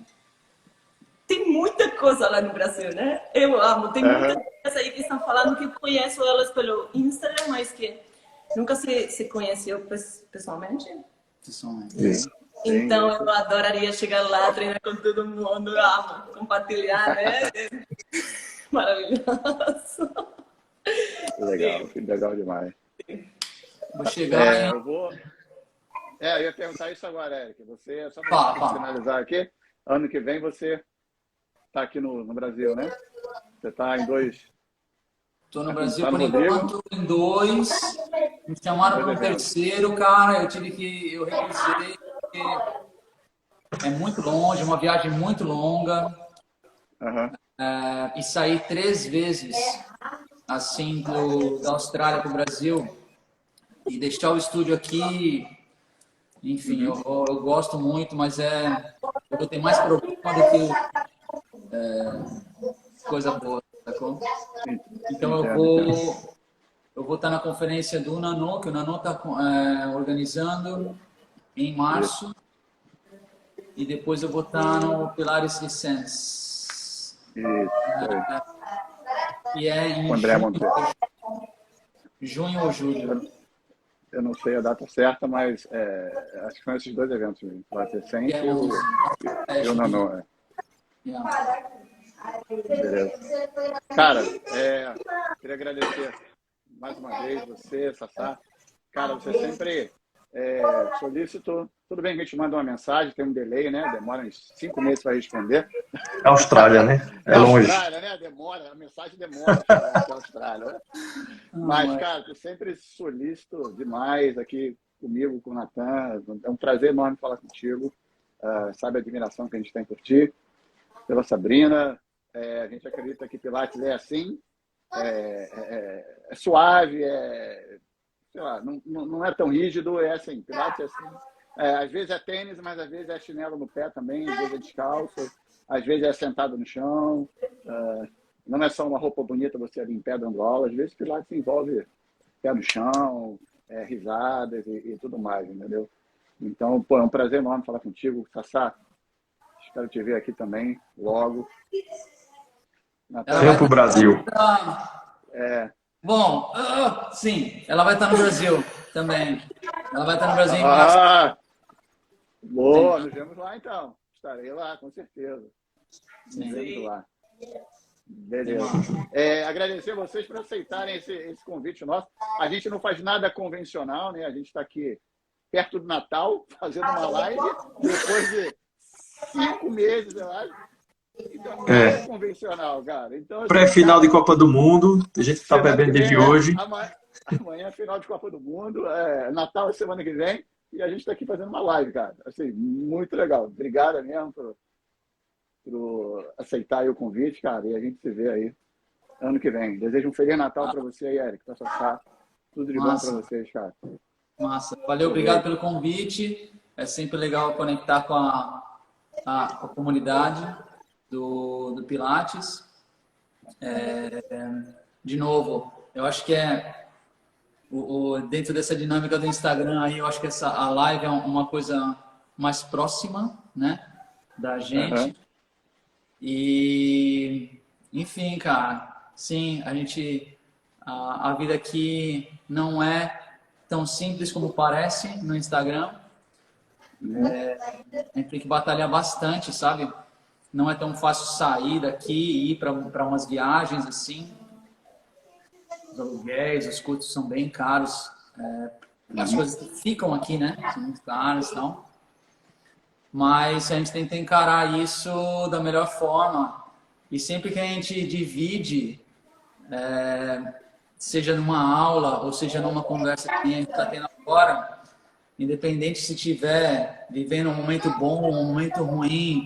muita coisa lá no Brasil, né? Eu amo. Tem muitas pessoas aí que estão falando que eu conheço elas pelo Instagram, mas que nunca se conheceu pessoalmente. Sim. Então eu adoraria chegar lá, treinar com todo mundo, eu amo compartilhar, né? Maravilhoso. Legal demais. Vou chegar. Eu ia perguntar isso agora, Eric. Você, só para finalizar aqui, ano que vem você está aqui no Brasil, né? Você está em 2. Estou no Brasil por enquanto em 2. Me chamaram para um terceiro, cara. Eu recusei, porque é muito longe, uma viagem muito longa. E sair 3 vezes assim da Austrália para o Brasil e deixar o estúdio aqui. Enfim, eu gosto muito, mas eu vou ter mais problema do que coisa boa, sacou? Então eu vou estar na conferência do Nano, que o Nano está organizando em março, e depois eu vou estar no Pilates Essence. E é em junho ou julho. Eu não sei a data certa, mas acho que são esses 2 eventos mesmo. Pilates Essence e o Nano. Beleza. Cara, queria agradecer mais uma vez você, Sassá. Cara, você sempre solícito. Tudo bem que a gente manda uma mensagem, tem um delay, né? Demora uns 5 meses para responder. É Austrália, né? É longe. Austrália, né? Demora, a mensagem demora para a Austrália, né? Mas, cara, tu sempre solícito demais aqui comigo, com o Natan. É um prazer enorme falar contigo. Sabe a admiração que a gente tem por ti, pela Sabrina. A gente acredita que Pilates é assim, é suave, sei lá, não é tão rígido, é assim, Pilates é assim. Às vezes é tênis, mas às vezes é chinelo no pé também, às vezes é descalço, às vezes é sentado no chão. Não é só uma roupa bonita você ali em pé dando aula, às vezes Pilates envolve pé no chão, risadas e tudo mais, entendeu? Então, pô, é um prazer enorme falar contigo, Sassá. Espero te ver aqui também, logo. Venha pro Brasil. Bom, sim, ela vai estar no Brasil também. Ela vai estar no Brasil em março. Boa, nos vemos lá então. Estarei lá, com certeza. Nos vemos lá. Beleza. Agradecer a vocês por aceitarem esse convite nosso. A gente não faz nada convencional, né? A gente está aqui perto do Natal, fazendo uma live, depois de 5 meses, eu acho. Então, não é convencional, cara. Então, pré-final de Copa do Mundo, a gente está bebendo desde hoje. Amanhã é final de Copa do Mundo, Natal é semana que vem, e a gente está aqui fazendo uma live, cara. Assim, muito legal. Obrigado mesmo por aceitar aí o convite, cara, e a gente se vê aí ano que vem. Desejo um Feliz Natal para você aí, Eric, para Sassá. Tudo de bom para vocês, cara. Massa. Valeu, obrigado pelo convite. É sempre legal conectar com a comunidade do Pilates. De novo, eu acho que dentro dessa dinâmica do Instagram aí, eu acho que a live é uma coisa mais próxima, né, da gente. Uhum. E, enfim, cara, sim, a vida aqui não é tão simples como parece no Instagram. A gente tem que batalhar bastante, sabe? Não é tão fácil sair daqui e ir para umas viagens assim. Os aluguéis, os custos são bem caros. As coisas que ficam aqui, né? São muito caras e tal. Mas a gente tenta encarar isso da melhor forma. E sempre que a gente divide, seja numa aula ou seja numa conversa que a gente está tendo agora, independente se estiver vivendo um momento bom ou um momento ruim,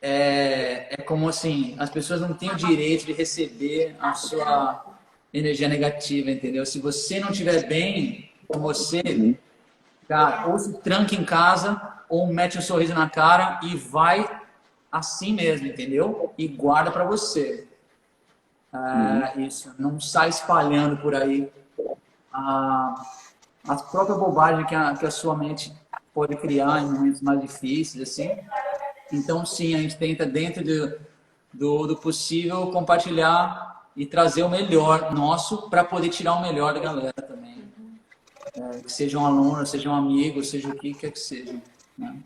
é como assim, as pessoas não têm o direito de receber a sua energia negativa, entendeu? Se você não estiver bem com você, cara, ou se tranca em casa, ou mete um sorriso na cara e vai assim mesmo, entendeu? E guarda pra você. Isso, não sai espalhando por aí as próprias bobagens que a sua mente pode criar em momentos mais difíceis, assim. Então, sim, a gente tenta, dentro do possível, compartilhar e trazer o melhor nosso para poder tirar o melhor da galera também. Que sejam alunos, sejam amigos, seja o que quer que seja. Né?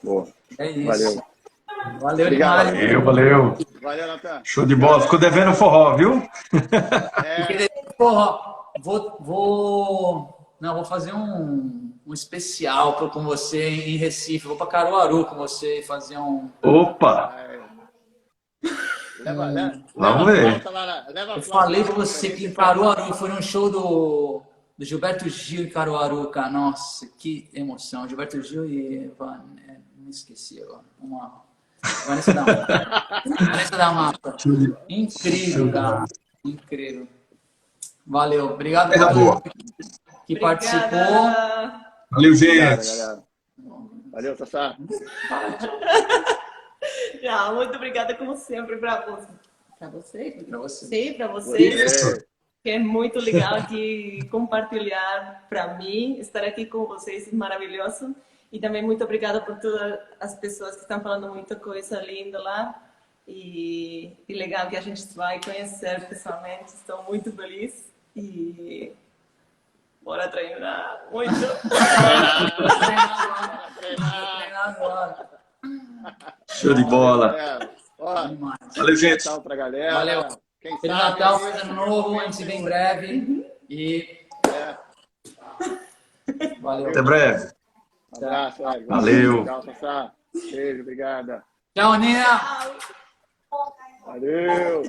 Boa. É isso. Valeu. Valeu Obrigado. demais. Valeu. Valeu, Natan. Show de bola. Ficou devendo forró, viu? Porra, vou fazer um especial com você em Recife. Vou para Caruaru com você fazer um. Opa! Vamos ver. Eu falei pra você que em Caruaru foi num show do Gilberto Gil em Caruaru, cara. Nossa, que emoção. Gilberto Gil e. Não esqueci agora. Vanessa da Mata. Incrível, cara. Incrível. Valeu. Obrigado que participou. Valeu, gente. Obrigado, valeu, Sassá. Muito obrigada, como sempre, para você. Para você? Para você. Sim, para você. Isso. Que é muito legal aqui compartilhar para mim, estar aqui com vocês, é maravilhoso. E também muito obrigada por todas as pessoas que estão falando muita coisa linda lá. E legal que a gente vai conhecer pessoalmente. Estou muito feliz. E bora treinar muito. Treinar agora. Show de bola. Valeu, gente. Natal pra galera. Valeu. Quem Feliz sabe, Natal, feliz Ano Novo. A gente se vê em breve. E valeu. Até breve. Um abraço, Érico. Valeu. Tchau, Sassá. Beijo, obrigada. Tchau, Nina. Valeu.